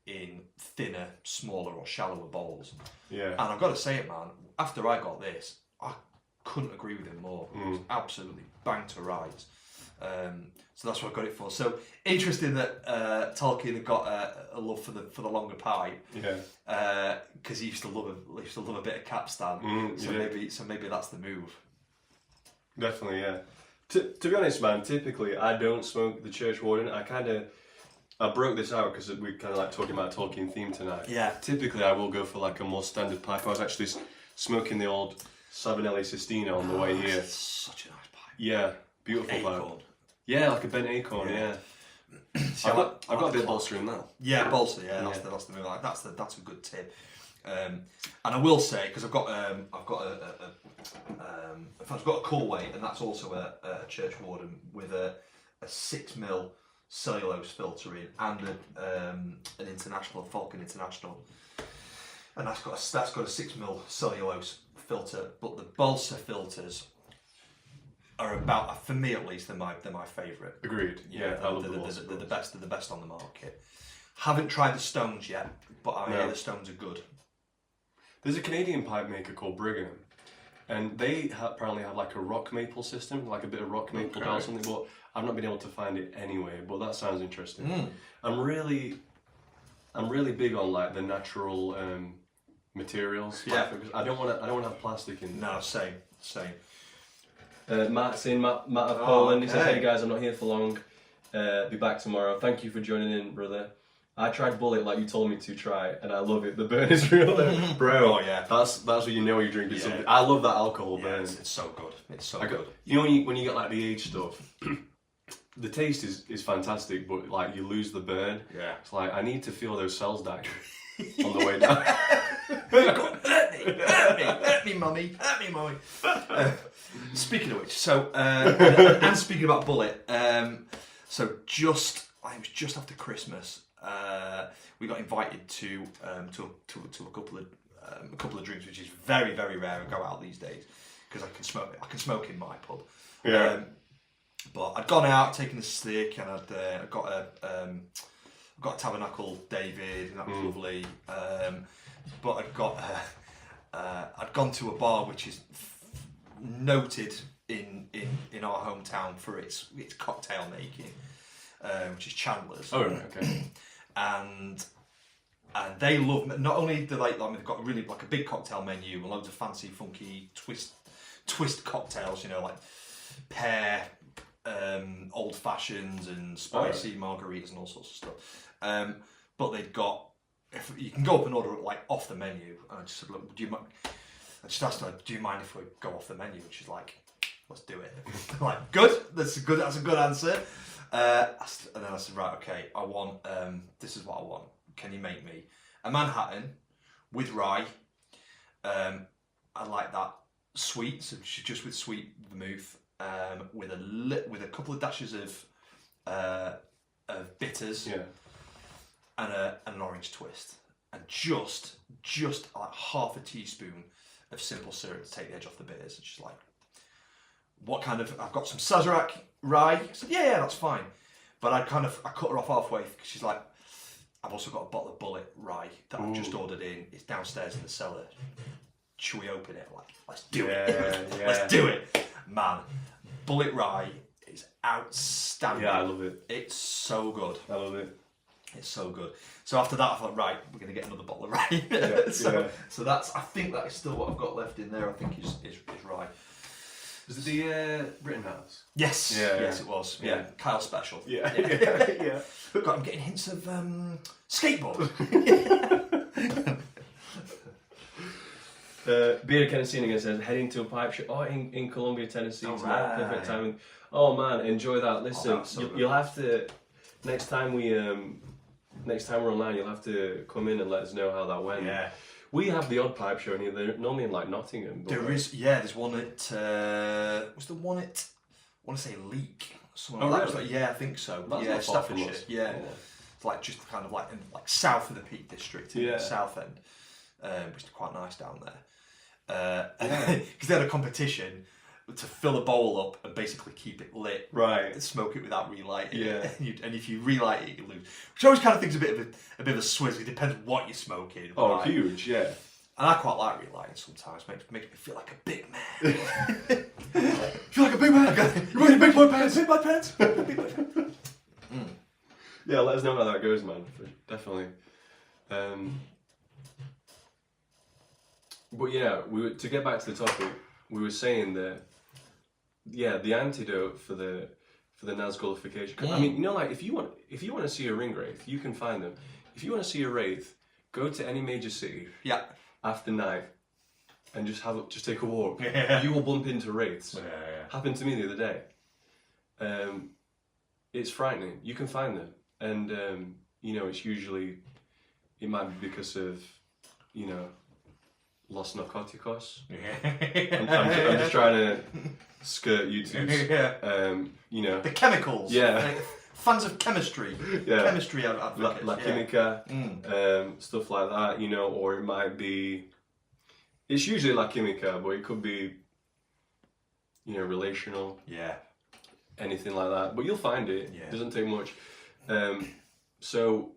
in thinner, smaller or shallower bowls. Yeah. And I've got to say it, man, after I got this, I couldn't agree with him more. It was absolutely bang to rights. So that's what I got it for. So interesting that Tolkien had got a love for the longer pipe. Yeah. Because he used to love a bit of capstan. So maybe that's the move. Definitely, yeah. To be honest, man, typically I don't smoke the church warden. I broke this out because we're kind of like talking about Tolkien theme tonight. Yeah. Typically, I will go for like a more standard pipe. I was actually smoking the old Savinelli Sistina on the way here. Such a nice pipe. Yeah, beautiful Acorn. pipe. Yeah, like a bent acorn. Yeah. See, I've got a bit of bolster in that. Yeah, bolster. Yeah, that's the move. Like that's a good tip. And I will say, because I've got a cool weight, and that's also a church warden with a 6mm cellulose filter in, and an international Falcon International, and that's got a 6mm cellulose filter. But the balsa filters are about, for me at least, they're my favourite. Agreed. Yeah, I love the balsa. They're the best. They're the best on the market. Haven't tried the stones yet, but I hear the stones are good. There's a Canadian pipe maker called Brigham, and they apparently have like a rock maple system, like a bit of rock maple or something, but I've not been able to find it anyway, but that sounds interesting. I'm really big on like the natural materials. Yeah. Because I don't want to have plastic in there. No, same. Matt's in, Matt of Poland. He says, "Hey guys, I'm not here for long. Be back tomorrow. Thank you for joining in, brother. I tried Bullet like you told me to try, and I love it. The burn is real, bro. Oh yeah, that's when you know you're drinking something. I love that alcohol burn. It's so good. It's so good. You know when you get like the aged stuff, the taste is fantastic, but like you lose the burn. Yeah. It's like I need to feel those cells die on the way down. Hurt me, mummy. Speaking of which, so and speaking about Bullet, so it was just after Christmas. We got invited to a couple of drinks, which is very, very rare. I go out these days because I can smoke in my pub. Yeah. But I'd gone out, taken a stick, and I'd got a Tabernacle David, and that was lovely. But I'd gone to a bar which is noted in our hometown for its cocktail making, which is Chandler's. Oh, right, okay. And and they love. Not only do they, they've got really like a big cocktail menu and loads of fancy, funky twist cocktails. You know, like pear, old fashions, and spicy margaritas and all sorts of stuff. But they've got. If you can go up and order it like off the menu, and I just said, look, do you mind? I just asked her, do you mind if we go off the menu? And she's like, let's do it. I'm like, good. That's a good answer. And then I said, right, okay, I want. This is what I want. Can you make me a Manhattan with rye? I like that sweet, so just with sweet vermouth, with a couple of dashes of bitters. Yeah. And an orange twist, and just like half a teaspoon of simple syrup to take the edge off the bitters. And she's like, "What kind of?" I've got some Sazerac rye. I said, "Yeah, that's fine." But I cut her off halfway because she's like, "I've also got a bottle of Bullet rye that I've just ordered in. It's downstairs in the cellar. Should we open it?" I'm like, let's do it. Let's do it, man. Bullet rye is outstanding. Yeah, I love it. It's so good. I love it. It's so good. So after that, I thought, right, we're going to get another bottle of rye. So that's. I think that is still what I've got left in there. I think is rye. Was it the Rittenhouse? Yes. Yes, it was. Yeah. Kyle Special. Yeah. God, I'm getting hints of skateboard. Beer Tennessee again says heading to a pipe show. Oh, in Columbia, Tennessee tonight. Right. Perfect timing. Oh man, enjoy that. Listen, So you'll have to next time we're online. You'll have to come in and let us know how that went. Yeah. We have the odd pipe show, and they're normally in like Nottingham. But There's one at. Was the one at? I want to say Leek. Oh, really? Like, yeah, I think so. That's yeah, not far from Staffordshire. us. Yeah. It's like just kind of like in like south of the Peak District, in the south end, which is quite nice down there. Because they had a competition to fill a bowl up and basically keep it lit, right, and smoke it without relighting Yeah. it. And if you relight it, you lose. Which I always kind of think is a bit of a swizz. It depends what you're smoking. Oh, right? huge, yeah. And I quite like relighting sometimes. Makes me feel like a big man. Feel like a big man. You're wearing big boy pants. Big boy pants. Big boy pants. Yeah, let us know how that goes, man. Definitely. But yeah, to get back to the topic, we were saying that, yeah, the antidote for the Nazgullification. 'Cause, I mean, you know, like if you want to see a ring wraith, you can find them. If you want to see a wraith, go to any major city. Yeah. After night, and just take a walk. Yeah. You will bump into wraiths. Yeah. Happened to me the other day. It's frightening. You can find them, and you know, it might be because of, you know, Los Narcoticos. I'm just trying to skirt YouTube's. Yeah. You know, The chemicals. Yeah. Like, fans of chemistry. Yeah. Chemistry advocates. La Química, stuff like that, you know, or it might be. It's usually La Química, but it could be, you know, relational. Yeah. Anything like that, but you'll find it. Yeah. It doesn't take much. So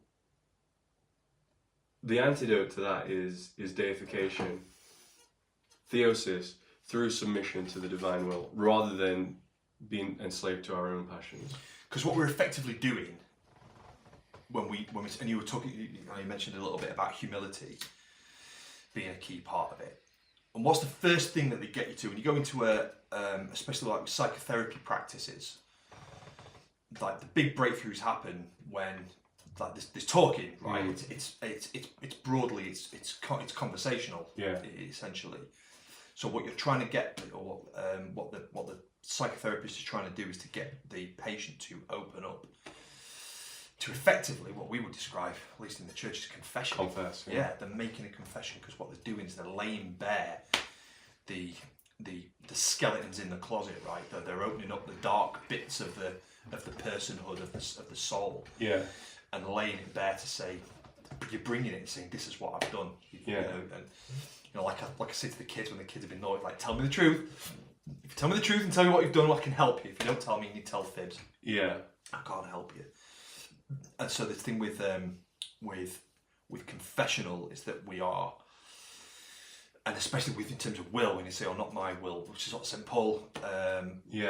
the antidote to that is deification, theosis, through submission to the divine will, rather than being enslaved to our own passions. Because what we're effectively doing when we and you were talking, you mentioned a little bit about humility being a key part of it. And what's the first thing that they get you to when you go into especially like psychotherapy practices? Like the big breakthroughs happen when like this talking, right? It's broadly it's conversational, essentially. So what you're trying to get, or what the psychotherapist is trying to do, is to get the patient to open up to effectively what we would describe, at least in the church, as confession. Confess. Yeah, they're making a confession, because what they're doing is they're laying bare the skeletons in the closet, right? They're opening up the dark bits of the personhood of the soul. Yeah. And laying it bare to say, you're bringing it and saying, this is what I've done. You know, and you know, like I say to the kids when the kids have been naughty, like, tell me the truth. If you tell me the truth and tell me what you've done, I can help you. If you don't tell me, you tell fibs. Yeah. I can't help you. And so the thing with confessional is that we are, and especially in terms of will, when you say, "Oh, not my will," which is what St. Paul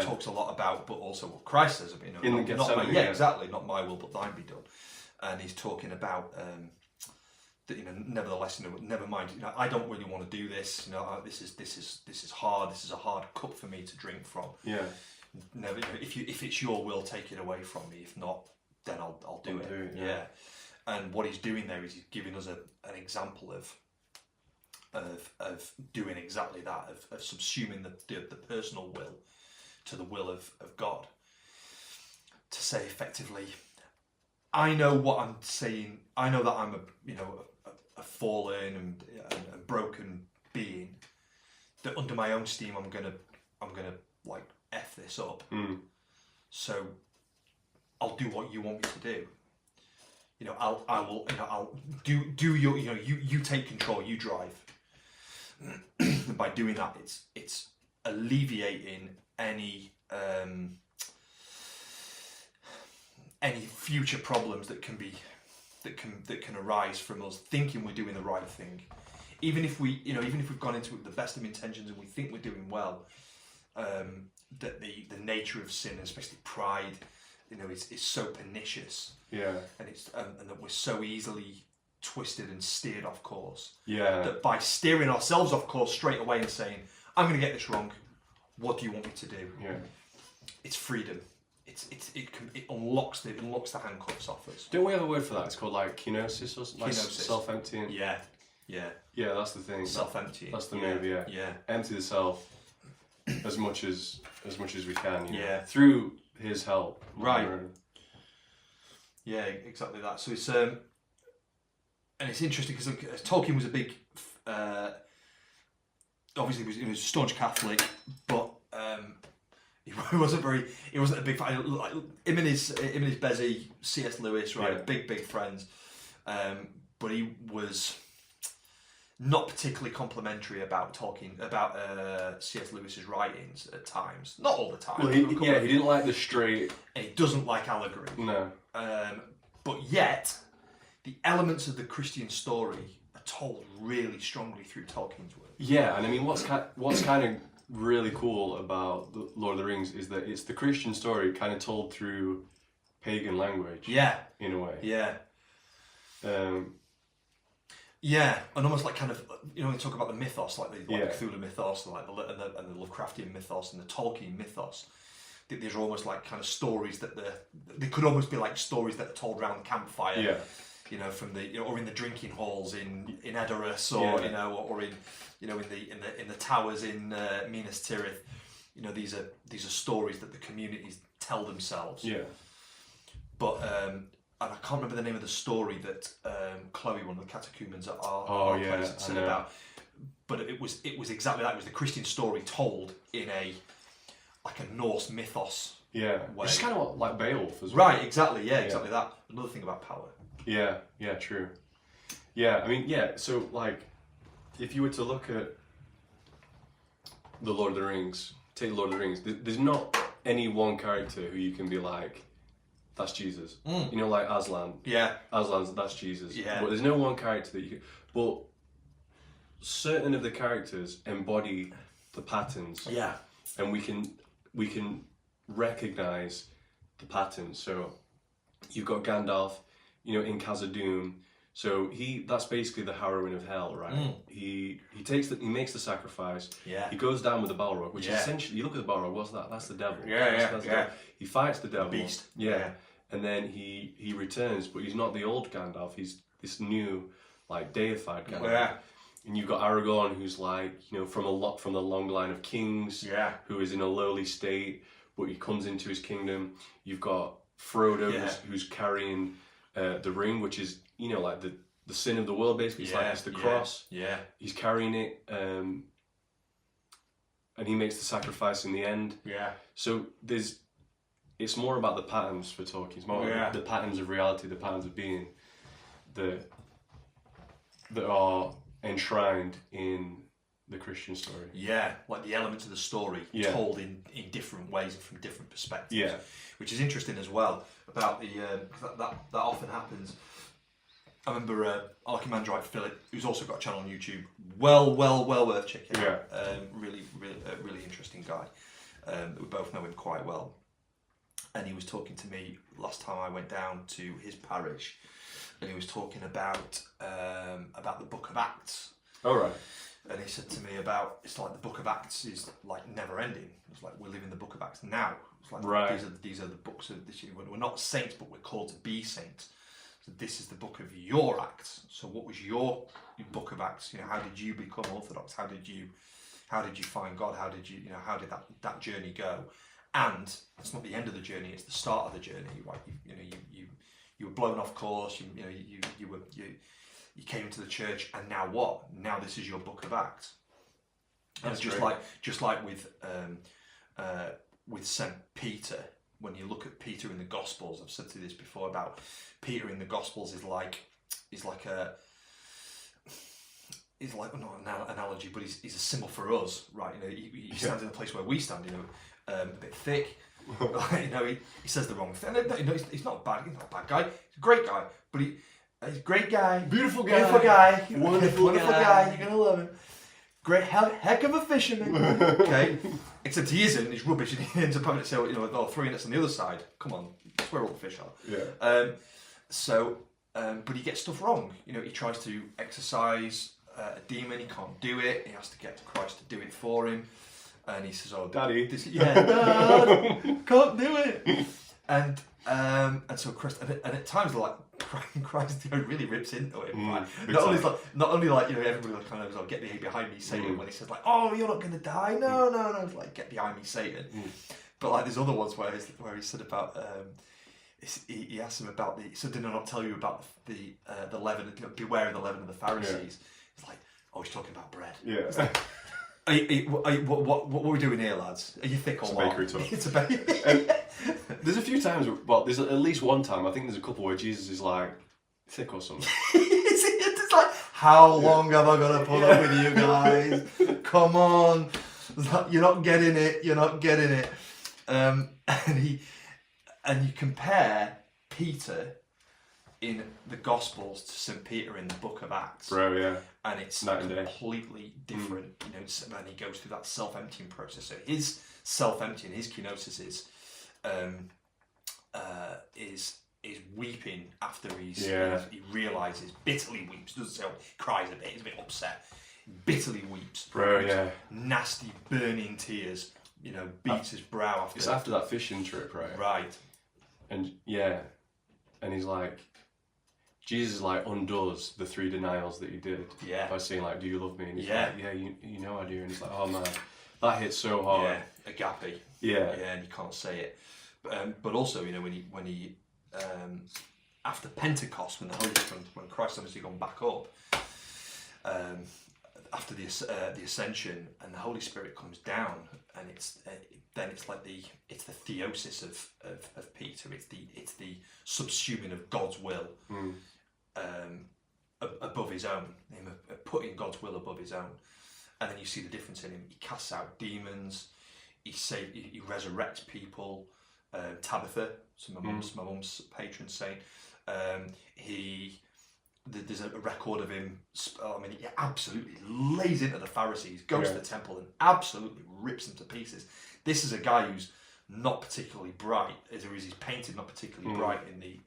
talks a lot about, but also what Christ says, you know, in the Gethsemane, exactly, not my will, but thine be done. And he's talking about that, you know, nevertheless, you know, never mind, you know, I don't really want to do this, you know, this is hard, this is a hard cup for me to drink from. Yeah. Never, you know, if it's your will, take it away from me. If not, then I'll do it. Yeah. And what he's doing there is he's giving us an example of doing exactly that, of subsuming the personal will to the will of God. To say effectively, I know what I'm saying. I know that I'm a fallen and broken being. That under my own steam, I'm gonna like F this up. So I'll do what you want me to do. You know, I'll do your, you know, you take control, you drive. And by doing that, it's alleviating any future problems that can arise from us thinking we're doing the right thing. Even if we've gone into it with the best of intentions and we think we're doing well, that the nature of sin, especially pride, you know, is so pernicious. Yeah. And and that we're so easily twisted and steered off course. Yeah. That by steering ourselves off course straight away and saying, I'm going to get this wrong, what do you want me to do? Yeah. It's freedom. It unlocks the handcuffs off us. Don't we have a word for that? It's called like kenosis or like Kenosis. self-emptying. Yeah. Yeah, that's the thing. Self-emptying. That's the move. Yeah. Empty the self as much as we can. You know, through His help. Right. Yeah, exactly that. So it's and it's interesting because Tolkien was a big, obviously he was a staunch Catholic, but he wasn't a big fan. Like, him and his Bezzy, C.S. Lewis, right, big friends, but he was not particularly complimentary about C.S. Lewis's writings at times. Not all the time. Well, he didn't like the straight. And he doesn't like allegory. No. But yet, the elements of the Christian story are told really strongly through Tolkien's work. Yeah, and I mean, what's kind of really cool about the Lord of the Rings is that it's the Christian story kind of told through pagan language. Yeah. In a way. Yeah. Yeah, and almost like kind of, you know, when they talk about the mythos, like the Cthulhu mythos, and like the Lovecraftian mythos and the Tolkien mythos, these are almost like kind of stories that they could almost be like stories that are told around the campfire. Yeah. You know, from the, you know, or in the drinking halls in Edoras, or you know, or in, you know, in the towers in Minas Tirith. You know, these are stories that the communities tell themselves. Yeah. But and I can't remember the name of the story that Chloe, one of the catechumens at our place, said about. But it was exactly that. It was the Christian story told in a Norse mythos. Yeah. Way. Which is kind of like Beowulf as well. Right. Exactly. Yeah. Exactly that. Another thing about power. Yeah. Yeah. True. Yeah. I mean, yeah. So like, if you were to look at the Lord of the Rings, take the Lord of the Rings. There's not any one character who you can be like, that's Jesus. You know, like Aslan. Yeah. That's Jesus. Yeah. But there's no one character that you can. But certain of the characters embody the patterns. Yeah. And we can recognize the patterns. So you've got Gandalf, you know, in Khazad-dûm. So that's basically the Harrowing of Hell, right? He makes the sacrifice. Yeah. He goes down with the Balrog, which is essentially, you look at the Balrog, what's that? That's the devil. Yeah. That's the devil. He fights the devil. Beast. Yeah. And then he returns, but he's not the old Gandalf. He's this new, like, deified Gandalf. Yeah. And you've got Aragorn, who's like, you know, from the long line of kings. Yeah. Who is in a lowly state, but he comes into his kingdom. You've got Frodo, who's carrying the ring, which is, you know, like the sin of the world, basically. It's the cross. Yeah. He's carrying it, and he makes the sacrifice in the end. Yeah. So it's more about the patterns for Tolkien. It's more about the patterns of reality, the patterns of being that are enshrined in the Christian story. Yeah, like the elements of the story told in different ways and from different perspectives. Yeah. Which is interesting as well about the that often happens. I remember Archimandrite Philip, who's also got a channel on YouTube. Well worth checking out. Really interesting guy. We both know him quite well. and he was talking to me last time I went down to his parish, and he was talking about the Book of Acts. All right. And he said to me about, it's like the Book of Acts is like never ending. It's like we're living the Book of Acts now. It's like Right. these are the books of this. We're not saints, but we're called to be saints. So this is the book of your Acts. So what was your Book of Acts? You know, how did you become Orthodox? How did you find God? How did how did that journey go? And it's not the end of the journey; it's the start of the journey. Right? You were blown off course. You came into the church, and now what? Now this is your Book of Acts. And That's just great. like with Saint Peter, when you look at Peter in the Gospels, I've said to you this before about Peter in the Gospels is like not an analogy, but he's a symbol for us, right? You know, he stands in the place where we stand. You know, a bit thick. You know, he says the wrong thing. You know, he's not bad. He's not a bad guy. He's a great guy, but he's a great guy, Beautiful guy. beautiful guy, Wonderful guy. You're gonna love him. Great heck of a fisherman. Okay, except he isn't. He's rubbish, and he ends up having to say, "Oh, 3 minutes on the other side. Come on, that's where all the fish are." Yeah. But he gets stuff wrong. You know, he tries to exorcise a demon. He can't do it. He has to get Christ to do it for him, and he says, "Oh, Daddy." Dad, can't do it." And so Christ, and at times like Christ really rips into him. Right? big Not time. only everybody like kind of get behind me, Satan. When he says like, "Oh, you're not going to die." No. It's like, get behind me, Satan. But like there's other ones where he said about he asked him about so did I not tell you about the leaven? Beware of the leaven of the Pharisees. It's like, oh, he's talking about bread. Yeah. What are we doing here, lads? Are you thick or It's a what? bakery talk. It's a bakery. There's a few times, there's at least one time, I think there's a couple where Jesus is like, thick or something. It's like, how long have I got to put up with you guys? Come on. You're not getting it. And you compare Peter in the Gospels to St. Peter in the Book of Acts. Bro, yeah. And it's Night and day. completely different. You know, and he goes through that self-emptying process. So his self-emptying, his kenosis is weeping after he realizes, bitterly weeps. Doesn't say cries a bit. He's a bit upset. Bitterly weeps. Bro, yeah. Nasty burning tears. You know, beats his brow after. It's after that fishing trip, right? Right. And yeah, and he's like, Jesus like undoes the 3 denials that he did. Yeah. By saying like, "Do you love me?" And he's Yeah. like, "Yeah, you know I do." And he's like, "Oh man, that hits so hard." Yeah. Agape. Yeah. Yeah, and you can't say it. But also, you know, when he after Pentecost, when Christ obviously gone back up, after the ascension, and the Holy Spirit comes down, and it's like the theosis of Peter. It's the subsuming of God's will above his own. Him putting God's will above his own, and then you see the difference in him. He casts out demons. He resurrects people. Tabitha, so my mum's patron saint. There's a record of him. I mean, he absolutely lays into the Pharisees, goes to the temple, and absolutely rips them to pieces. This is a guy who's not particularly bright, as he's painted not particularly bright in the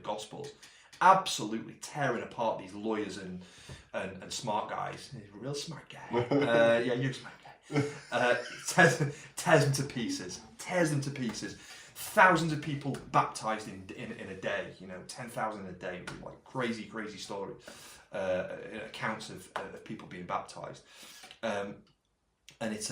Gospels. Absolutely tearing apart these lawyers and smart guys. He's a real smart guy. Yeah, you're a smart guy. Tears them to pieces. Thousands of people baptized in a day. You know, 10,000 a day. Like crazy story. Accounts of people being baptized, and it's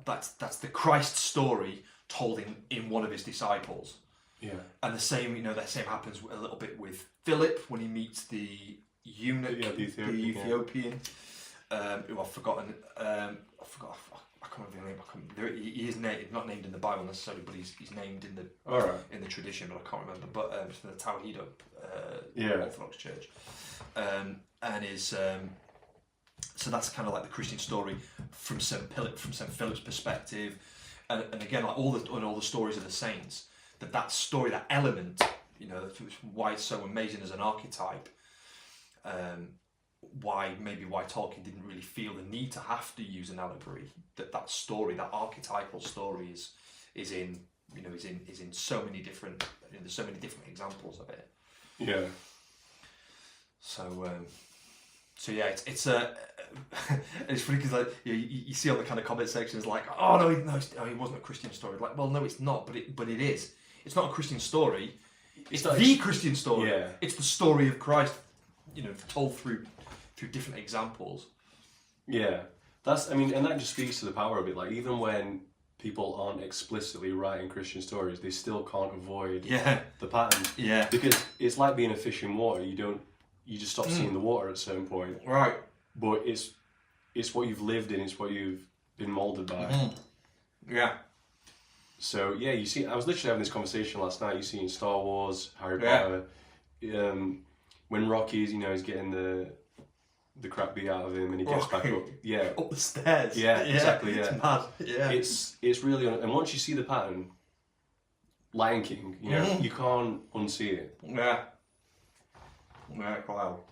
that's the Christ story told in one of his disciples. Yeah. And the same happens a little bit with Philip when he meets the eunuch, the Ethiopian, who I've forgotten. I can't remember the name. He is not named in the Bible necessarily, but he's named in the tradition, but I can't remember. But it's from the Tawhid Orthodox Church, and is so that's kind of like the Christian story from St. Philip's perspective, and again like all the stories of the saints. That story, that element, you know, that's why it's so amazing as an archetype. Why Tolkien didn't really feel the need to have to use an allegory. That story, that archetypal story, is in is in so many different. There's so many different examples of it. Yeah. So yeah, it's it's funny because like you see on the kind of comment sections like, oh no, it wasn't a Christian story. Like, well, no, it's not, but it is. It's not a Christian story. It's not the Christian story. Yeah. It's the story of Christ, told through different examples. Yeah, and that just speaks to the power of it. Like, even when people aren't explicitly writing Christian stories, they still can't avoid the pattern. Yeah. Because it's like being a fish in water. You just stop seeing the water at a certain point. Right. But it's what you've lived in. It's what you've been molded by. Mm-hmm. Yeah. So yeah, you see, I was literally having this conversation last night. You see in Star Wars, Harry Potter, when Rocky's, he's getting the crap beat out of him, and he gets back up. Yeah. Up the stairs. Yeah, exactly. Yeah. It's mad. Yeah. It's really, and once you see the pattern, Lion King, you can't unsee it. Yeah. Yeah. Wow.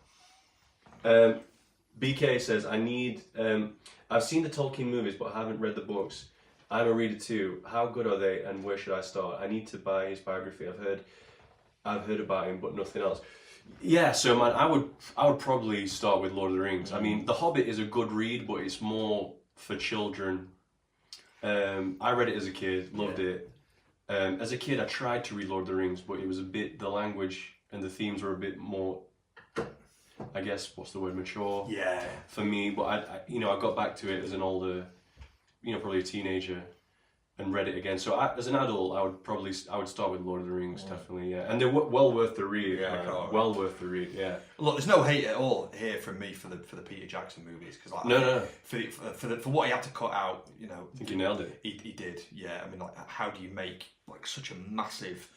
BK says, I've seen the Tolkien movies, but I haven't read the books. I'm a reader too. How good are they, and where should I start? I need to buy his biography. I've heard about him, but nothing else. Yeah, so man, I would probably start with Lord of the Rings. I mean, The Hobbit is a good read, but it's more for children. I read it as a kid, loved it. As a kid, I tried to read Lord of the Rings, but it was the language and the themes were a bit more, I guess, what's the word, mature? Yeah. For me, but I got back to it as an older, probably a teenager, and read it again. So as an adult, I would start with Lord of the Rings, definitely, yeah. And they're well worth the read. Yeah, well worth the read, yeah. Look, there's no hate at all here from me for the Peter Jackson movies, because no. For what he had to cut out, I think he nailed it. He did, yeah. I mean, like, how do you make like such a massive,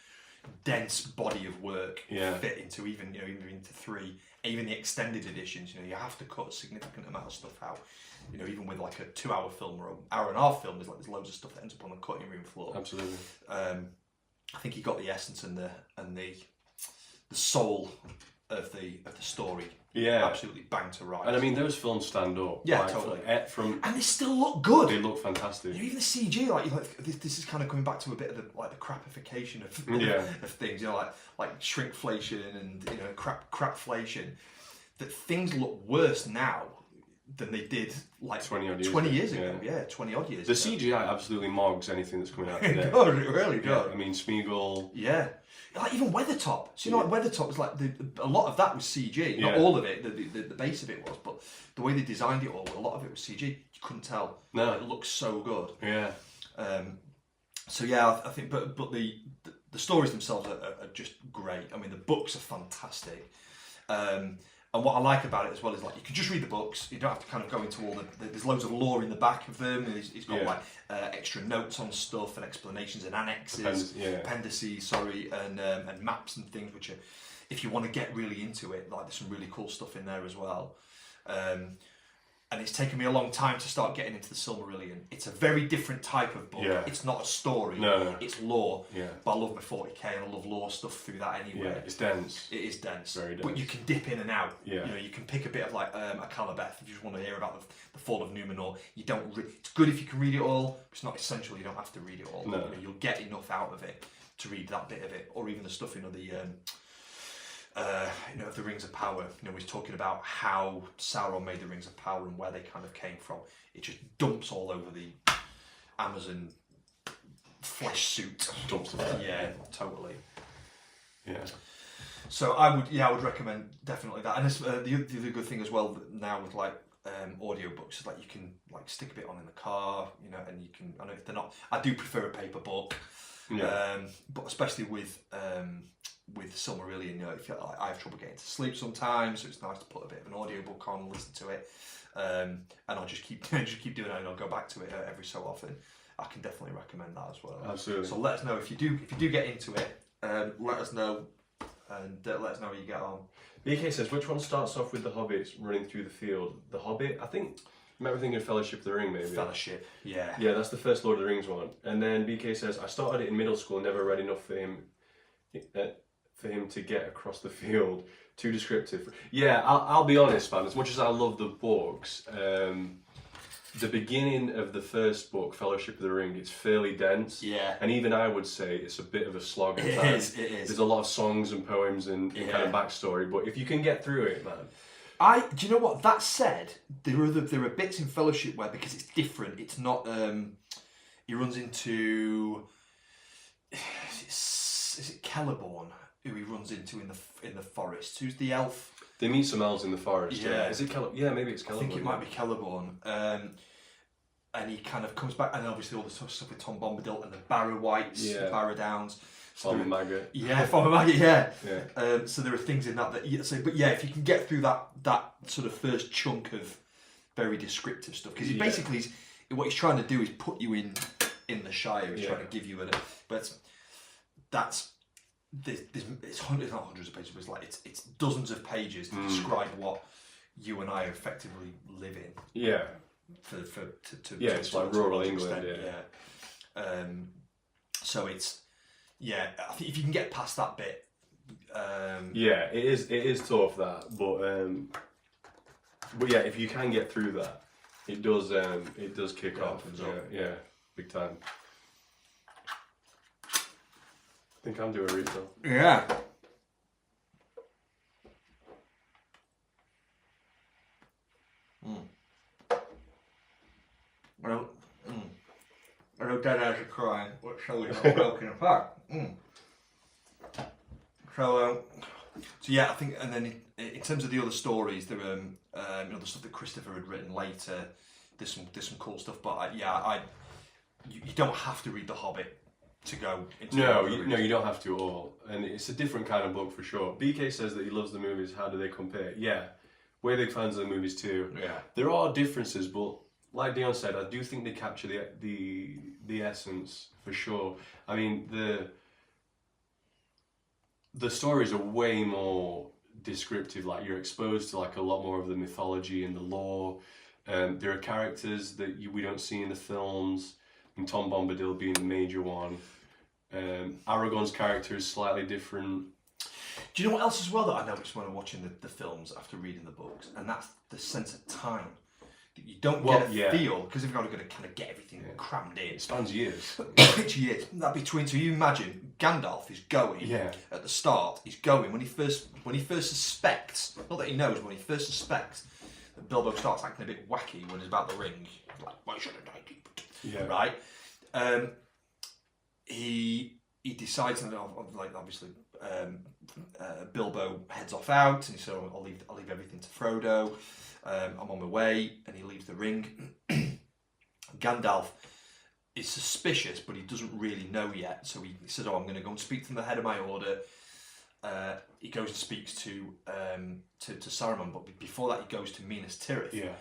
dense body of work fit into even into three, even the extended editions? You have to cut a significant amount of stuff out. Even with like a 2-hour film or an hour and a half film, there's loads of stuff that ends up on the cutting room floor. Absolutely. I think he got the essence and the soul of the story. Yeah. Absolutely bang to rights. And I mean, those films stand up. Yeah, like, totally. And they still look good. They look fantastic. Even the CG, this is kind of coming back to a bit of the crapification of things. Like shrinkflation and crapflation. That things look worse now than they did like 20 years ago. Yeah, 20 odd years the ago. The CGI absolutely mogs anything that's coming out today. It does, it really does. Yeah, I mean, Smeagol. Yeah. Like even Weathertop. So like Weathertop was like a lot of that was CG. Not all of it. The base of it was, but the way they designed it all, a lot of it was CG. You couldn't tell. No, it looks so good. Yeah. So yeah, I think, but the stories themselves are just great. I mean, the books are fantastic. And what I like about it as well is like you can just read the books. You don't have to kind of go into all there's loads of lore in the back of them. And he's got like extra notes on stuff and explanations and annexes, appendices, and maps and things. Which are, if you want to get really into it, like there's some really cool stuff in there as well. And it's taken me a long time to start getting into the Silmarillion. It's a very different type of book. Yeah. It's not a story. No. It's lore. Yeah. But I love my 40k and I love lore stuff through that anyway. Yeah, it's dense. It is dense. Very dense. But you can dip in and out. Yeah. You can pick a bit of like a Calabeth if you just want to hear about the fall of Numenor. You don't. It's good if you can read it all. But it's not essential. You don't have to read it all. No. You'll get enough out of it to read that bit of it, or even the stuff of the Rings of Power. He's talking about how Sauron made the Rings of Power and where they kind of came from. It just dumps all over the Amazon flesh suit. Dumps it. Yeah, totally. Yeah. So I would recommend definitely that. And the other good thing as well now with like audiobooks is like you can like stick a bit on in the car, and you can. I know if they're not. I do prefer a paper book. Yeah. But especially with Silmarillion, if I have trouble getting to sleep sometimes, so it's nice to put a bit of an audiobook on and listen to it. And I'll just keep doing it, and I'll go back to it every so often. I can definitely recommend that as well. Absolutely. So let us know if you do get into it. Let us know, and let us know how you get on. BK says, which one starts off with the hobbits running through the field? The Hobbit, I think. I remember thinking Fellowship of the Ring, maybe. Fellowship, yeah. Yeah, that's the first Lord of the Rings one. And then BK says, I started it in middle school, never read enough for him to get across the field. Too descriptive. Yeah, I'll be honest, man. As much as I love the books, the beginning of the first book, Fellowship of the Ring, it's fairly dense. Yeah. And even I would say it's a bit of a slog at It times. is, it is. There's a lot of songs and poems and kind of backstory, but if you can get through it, man. Do you know what? That said, there are bits in Fellowship where, because it's different, it's not. He runs into. Is it Celeborn who he runs into in the forest? Who's the elf? They meet some elves in the forest. Yeah. Is it Yeah, maybe it's Celeborn. I think it might be Celeborn. And he kind of comes back, and obviously all the stuff with Tom Bombadil and the Barrow Whites, the Barrow Downs. Farmer Maggot. Yeah, Farmer Maggot, yeah. Yeah. So there are things in that but yeah, if you can get through that sort of first chunk of very descriptive stuff, because basically what he's trying to do is put you in the Shire. He's trying to give you but that's it's hundreds, not hundreds of pages, but it's dozens of pages to describe what you and I effectively live in. Yeah. It's like rural England. So it's I think if you can get past that bit, it is tough that, but yeah, if you can get through that, it does kick off. Yeah, big time. I think I'm doing a refill. Yeah. I know Dead Eyes are crying, but so is not broken apart. So yeah, I think, and then in terms of the other stories, there the stuff that Christopher had written later. There's some cool stuff, but you don't have to read The Hobbit to go into. No, you don't have to at all, and it's a different kind of book for sure. BK says that he loves the movies. How do they compare? Yeah, we're big fans of the movies too. Yeah, there are differences, but like Dion said, I do think they capture the essence for sure. I mean, the stories are way more descriptive. Like, you're exposed to like a lot more of the mythology and the lore. There are characters that we don't see in the films, and Tom Bombadil being the major one. Aragorn's character is slightly different. Do you know what else as well that I noticed when I'm watching the films after reading the books? And that's the sense of time. You don't get a feel, because they've got to kind of get everything crammed in. It spans years. It's years. That between, so you imagine Gandalf is going at the start. He's going when he first suspects, not that he knows, when he first suspects that Bilbo starts acting a bit wacky when he's about the ring. Like, why shouldn't I keep it? Yeah. Right. He decides, and like obviously Bilbo heads off out, and he says, "I'll leave everything to Frodo. I'm on my way," and he leaves the ring. Gandalf is suspicious, but he doesn't really know yet. So he says, "Oh, I'm going to go and speak to the head of my order." He goes and speaks to Saruman, but before that, he goes to Minas Tirith. Yeah.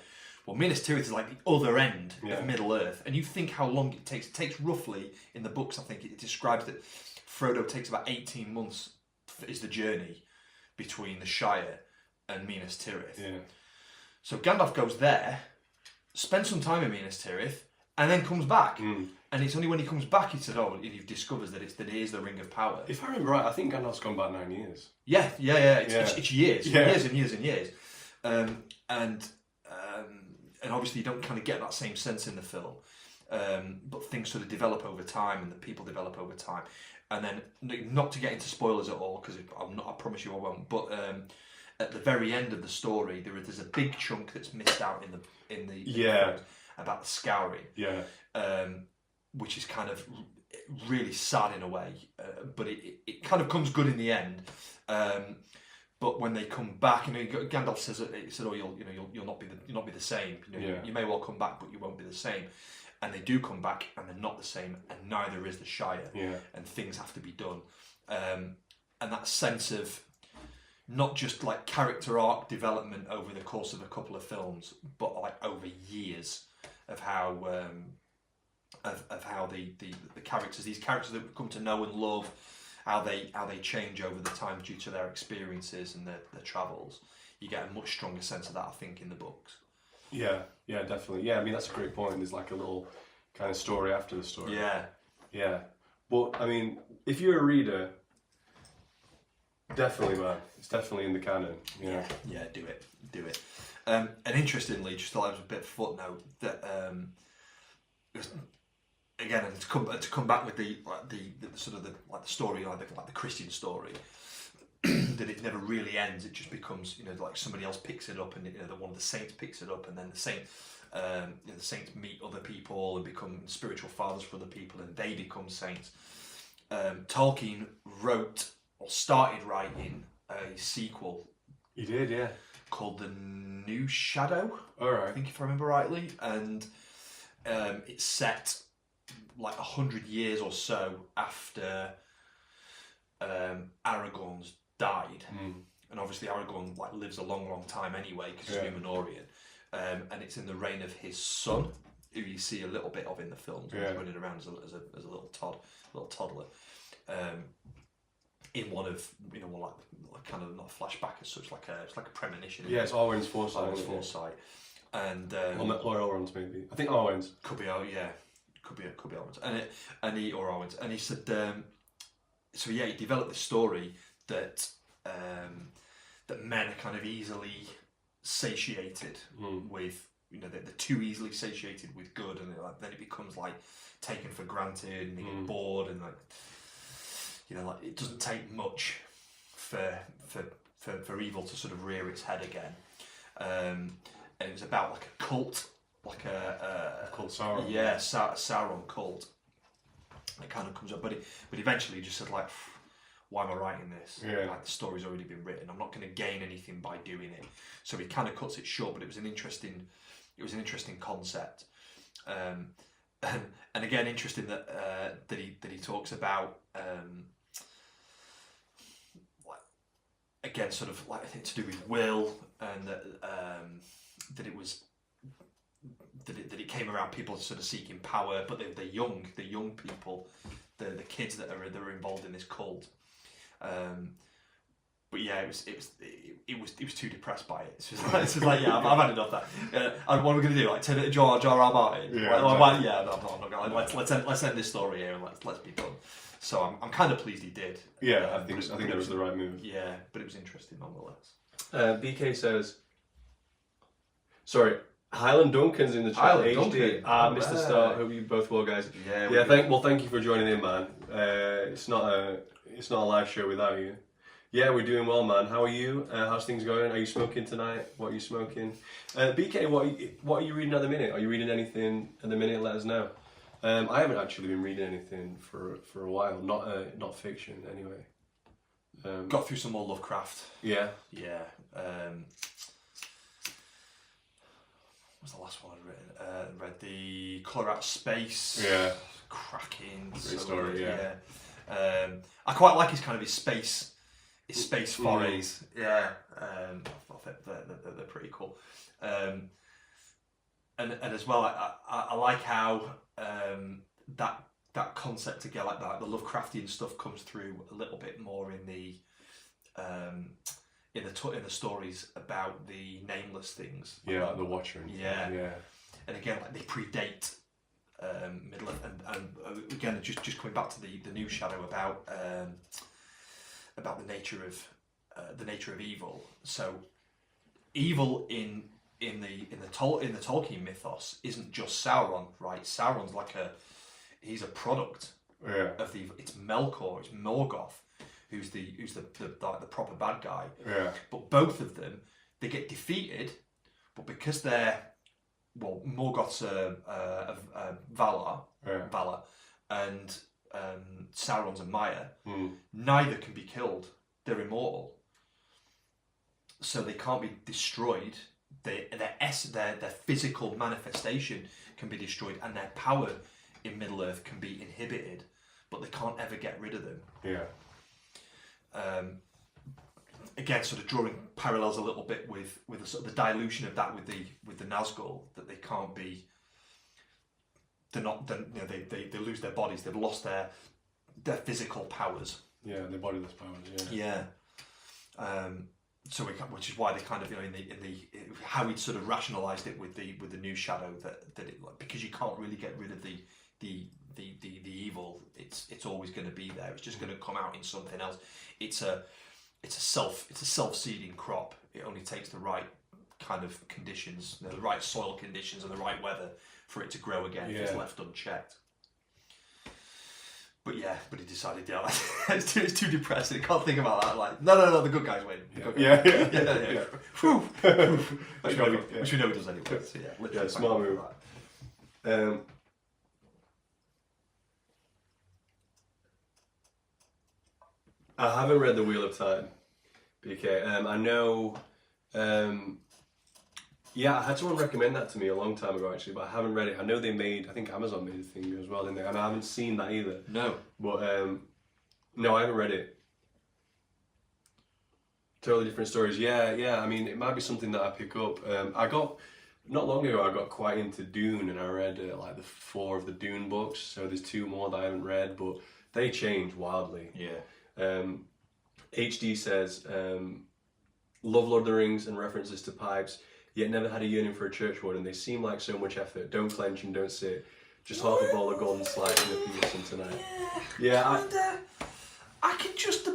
Well, Minas Tirith is like the other end of Middle Earth, and you think how long it takes. It takes roughly, in the books, I think it describes that Frodo takes about 18 months is the journey between the Shire and Minas Tirith. Yeah. So Gandalf goes there, spends some time in Minas Tirith, and then comes back. And it's only when he comes back he said, "Oh, he discovers that it is the Ring of Power." If I remember right, I think Gandalf's gone back 9 years. Yeah. It's years, years and years and years, and obviously you don't kind of get that same sense in the film, but things sort of develop over time, and the people develop over time, and then not to get into spoilers at all, because I promise you I won't. But at the very end of the story, there's a big chunk that's missed out in the about the Scouring. Yeah. Which is kind of really sad in a way, but it kind of comes good in the end. But when they come back, and Gandalf says, "Oh, you'll not be the same. You may well come back, but you won't be the same." And they do come back, and they're not the same, and neither is the Shire. Yeah. And things have to be done, and that sense of not just like character arc development over the course of a couple of films, but like over years of how the characters, these characters that we've come to know and love, how they change over the time due to their experiences and their travels. You get a much stronger sense of that, I think, in the books. Yeah, definitely. Yeah, I mean, that's a great point. There's like a little kind of story after the story. Yeah. But I mean, if you're a reader, definitely, man, it's definitely in the canon. Yeah. Do it. And interestingly, just thought it was a bit of a footnote that again, and to come back with the sort of the story, like the Christian story, that it never really ends. It just becomes, like somebody else picks it up, and one of the saints picks it up, and then the saints meet other people and become spiritual fathers for other people, and they become saints. Tolkien wrote or started writing a sequel. He did, yeah. Called The New Shadow. All right. I think, if I remember rightly, and it's set like 100 years or so after Aragorn's died, and obviously Aragorn lives a long time anyway because he's Númenorian, and it's in the reign of his son, who you see a little bit of in the films, when he's running around as a little toddler, in one of like kind of not a flashback as such, it's like a premonition. Yeah, it's Arwen's foresight. Arwen's foresight, and or Elrond's maybe. I think Arwen's. Could be Arwen's, and he said, so yeah, he developed this story that that men are kind of easily satiated with, they're too easily satiated with good, and then it becomes like taken for granted, and they get bored, and it doesn't take much for evil to sort of rear its head again. And it was about like a cult, like a cult Sauron. Yeah, Sauron cult. It kind of comes up, but eventually he just said, like, why am I writing this? Yeah. Like, the story's already been written. I'm not going to gain anything by doing it. So he kind of cuts it short, but it was an interesting concept. And again, interesting that he talks about again, sort of like to do with will, and that it was that it came around people sort of seeking power, but the young people, the kids that are involved in this cult. But yeah, it was too depressed by it. It's just like yeah, I've had enough of that. And what are we going to do? Like turn it to George R.R. Martin? Yeah, exactly. I'm not going. Let's end this story here and let's be done. So I'm kind of pleased he did. Yeah, I think that was the right move. Yeah, but it was interesting nonetheless. BK says, sorry, Highland Duncan's in the chat. Highland HD. Duncan. Mr. Star, hope you both well, guys. Yeah. Thank you for joining in, man. It's not a live show without you. Yeah, we're doing well, man. How are you? How's things going? Are you smoking tonight? What are you smoking? BK, what are you reading at the minute? Are you reading anything at the minute? Let us know. I haven't actually been reading anything for a while. Not fiction, anyway. Got through some more Lovecraft. Yeah. Yeah. What's the last one I'd written? Read The Colour Out of Space. Yeah. Cracking. Great story, yeah. I quite like his space forays. Yeah. I think they're pretty cool. And as well, I like how that concept again, like that, the Lovecraftian stuff comes through a little bit more in the stories about the nameless things. Yeah, like the Watcher. Yeah. Yeah. And again, like they predate Middle Earth, and again, just coming back to the New Shadow about the nature of evil. So, evil in the Tolkien mythos isn't just Sauron, right? Sauron's he's a product of the evil. It's Melkor, it's Morgoth, who's the proper bad guy. Yeah. But both of them, they get defeated, but because they're Morgoth's Valar, and Sauron's a Maya. Neither can be killed. They're immortal, so they can't be destroyed. Their physical manifestation can be destroyed, and their power in Middle Earth can be inhibited, but they can't ever get rid of them. Yeah. Again, sort of drawing parallels a little bit with the sort of the dilution of that with the Nazgul, that they can't be. They're not. They lose their bodies. They've lost their physical powers. Yeah, their bodiless powers. Yeah. Yeah. So which is why they kind of in the how he sort of rationalised it with the New Shadow that it, because you can't really get rid of the evil. It's always going to be there. It's just going to come out in something else. It's a self-seeding crop. It only takes the right kind of conditions, the right soil conditions and the right weather for it to grow again if it's left unchecked. But he decided, it's too depressing. I can't think about that. Like, no, the good guys win. Yeah. Which we know he does anyway. So literally smart move. I haven't read The Wheel of Time, BK. I know. I had someone recommend that to me a long time ago, actually, but I haven't read it. I know I think Amazon made a thing as well, didn't they? And I haven't seen that either. No. But, no, I haven't read it. Totally different stories. Yeah, I mean, it might be something that I pick up. Not long ago, I got quite into Dune, and I read, like, the 4 of the Dune books, so there's 2 more that I haven't read, but they change wildly. Yeah. HD says, love Lord of the Rings and references to pipes, yet never had a yearning for a church warden. They seem like so much effort. Don't clench and don't sit. Just half a bowl of golden slice and a Peterson tonight. I can just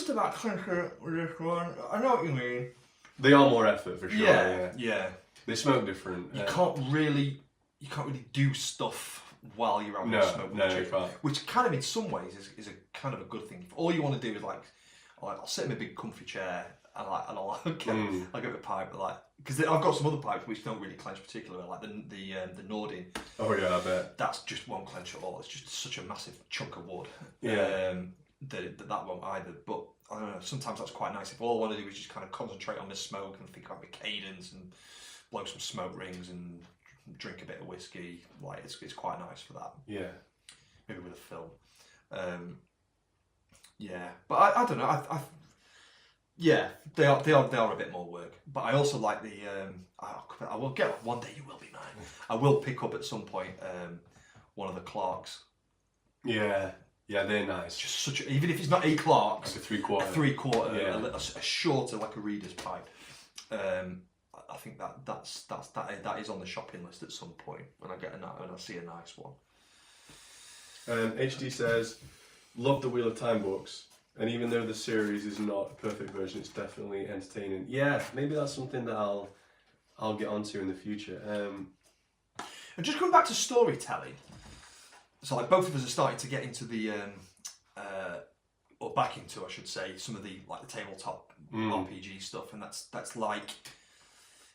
about clench it with this one. I know what you mean. They are more effort for sure. Yeah. They smoke different. You can't really do stuff while you're having a smoke. No, you can't. Which kind of in some ways is a kind of a good thing. If all you want to do is like I'll sit in a big comfy chair and I'll get the pipe, like, because I've got some other pipes which don't really clench particularly, like the Nordin. Oh yeah, I bet. That's just won't clench at all. It's just such a massive chunk of wood. Yeah. That won't either. But I don't know. Sometimes that's quite nice. If all I want to do is just kind of concentrate on the smoke and think about the cadence and blow some smoke rings and drink a bit of whiskey, like it's quite nice for that. Yeah. Maybe with a film. But I don't know. They are a bit more work. But I also like the. I will get one day. You will be mine. I will pick up at some point one of the Clarks. Yeah, they're nice. Just even if it's not a Clark's, like a 3/4. A 3/4, a shorter, like a reader's pipe. I think that is on the shopping list at some point when I see a nice one. HD says, love the Wheel of Time books, and even though the series is not a perfect version, it's definitely entertaining. Yeah, maybe that's something that I'll get onto in the future. And just coming back to storytelling, so like both of us are starting to get into the or back into, I should say, some of the like the tabletop RPG stuff, and that's like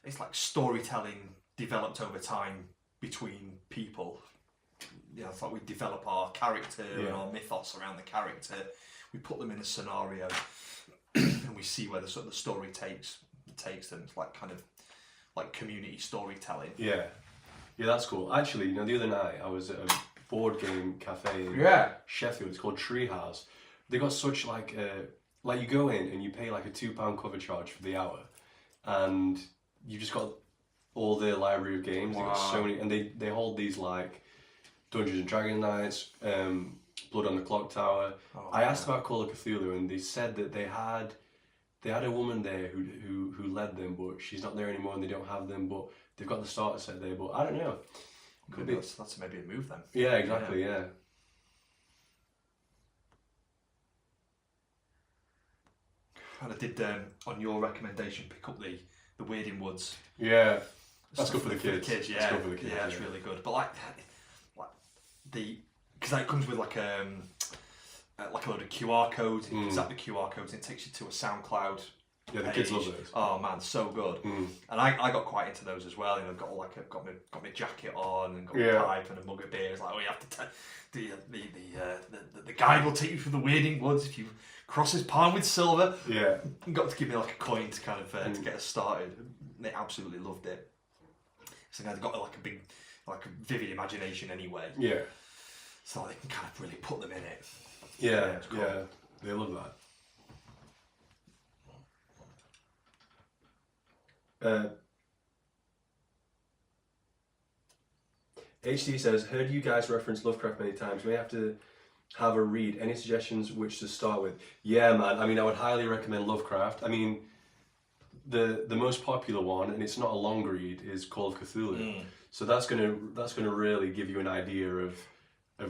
it's like storytelling developed over time between people. It's like we develop our character and our mythos around the character. We put them in a scenario, and we see where the sort of the story takes them. It's like kind of like community storytelling. Yeah, that's cool. Actually, the other night I was at a board game cafe in Sheffield. It's called Treehouse. They got such like you go in and you pay like a £2 cover charge for the hour, and you just got all their library of games. Wow. They got so many, and they hold these like Dungeons and Dragons nights, Blood on the Clock Tower. I asked about Call of Cthulhu, and they said that they had a woman there who led them, but she's not there anymore, and they don't have them, but they've got the starter set there. But I don't know. Could be that's maybe a move then. Yeah, exactly. Yeah. And I did on your recommendation pick up the Weirding Woods. Yeah, that's good for the kids. Yeah, that's good for the kids. Yeah, it's really good. But like because that comes with like a load of QR codes. You zap the QR codes, and it takes you to a SoundCloud. Yeah, the kids love those. Oh man, so good. And I got quite into those as well. Got my jacket on and got my pipe and a mug of beer. It's like, you have to the guide will take you through the Weirding Woods if you cross his palm with silver. Yeah. And got to give me like a coin to kind of to get us started. And they absolutely loved it. So they've got like a big, like a vivid imagination anyway. Yeah. So they can kind of really put them in it. Yeah, cool. Yeah, they love that. HD says, heard you guys reference Lovecraft many times. May have to have a read. Any suggestions which to start with? Yeah, man. I mean, I would highly recommend Lovecraft. I mean, the most popular one, and it's not a long read, is Call of Cthulhu. So that's gonna really give you an idea of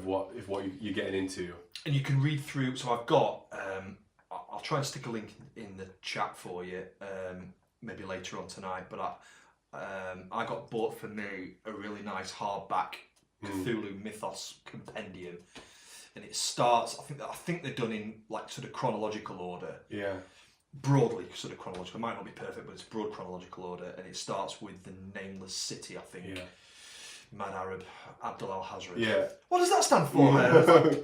what you're getting into. And you can read through. So I've got. I'll try and stick a link in the chat for you. maybe later on tonight. But I got bought for me a really nice hardback Cthulhu Mythos compendium, and it starts. I think they're done in like sort of chronological order. Yeah. Broadly sort of chronological. It might not be perfect, but it's broad chronological order, and it starts with the nameless city. I think. Yeah. Mad Arab Abdul Al-Hazred. Yeah. What does that stand for? Well,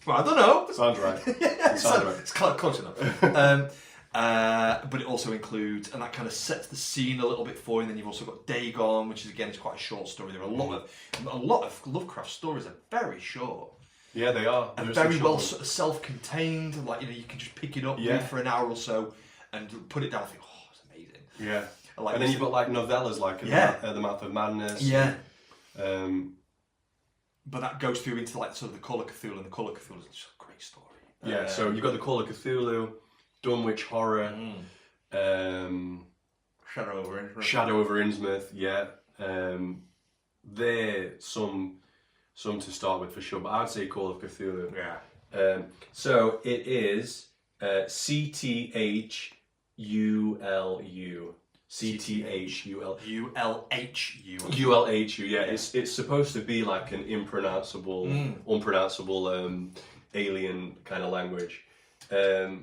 I don't know. Sounds right. Yeah, Sounds right. it's close enough. But it also includes, and that kind of sets the scene a little bit for you. And then you've also got Dagon, which is again is quite a short story. There are a lot of Lovecraft stories are very short. Yeah, they are. And They're very so well short. sort of self-contained. Like you can just pick it up, Yeah. read for an hour or so, and put it down. And think, oh, it's amazing. Yeah. Like And then you've got like novellas like The Mouth of Madness. Yeah. But But that goes through into like sort of the Call of Cthulhu, and the Call of Cthulhu is just a great story. yeah, so you've got the Call of Cthulhu, Dunwich Horror, Shadow over Innsmouth. Shadow over Innsmouth, yeah. They're some to start with for sure, but I'd say Call of Cthulhu. Yeah. So it is CTHULU. CTHUL. ULHU. ULHU, yeah. It's supposed to be like an unpronounceable alien kind of language. BK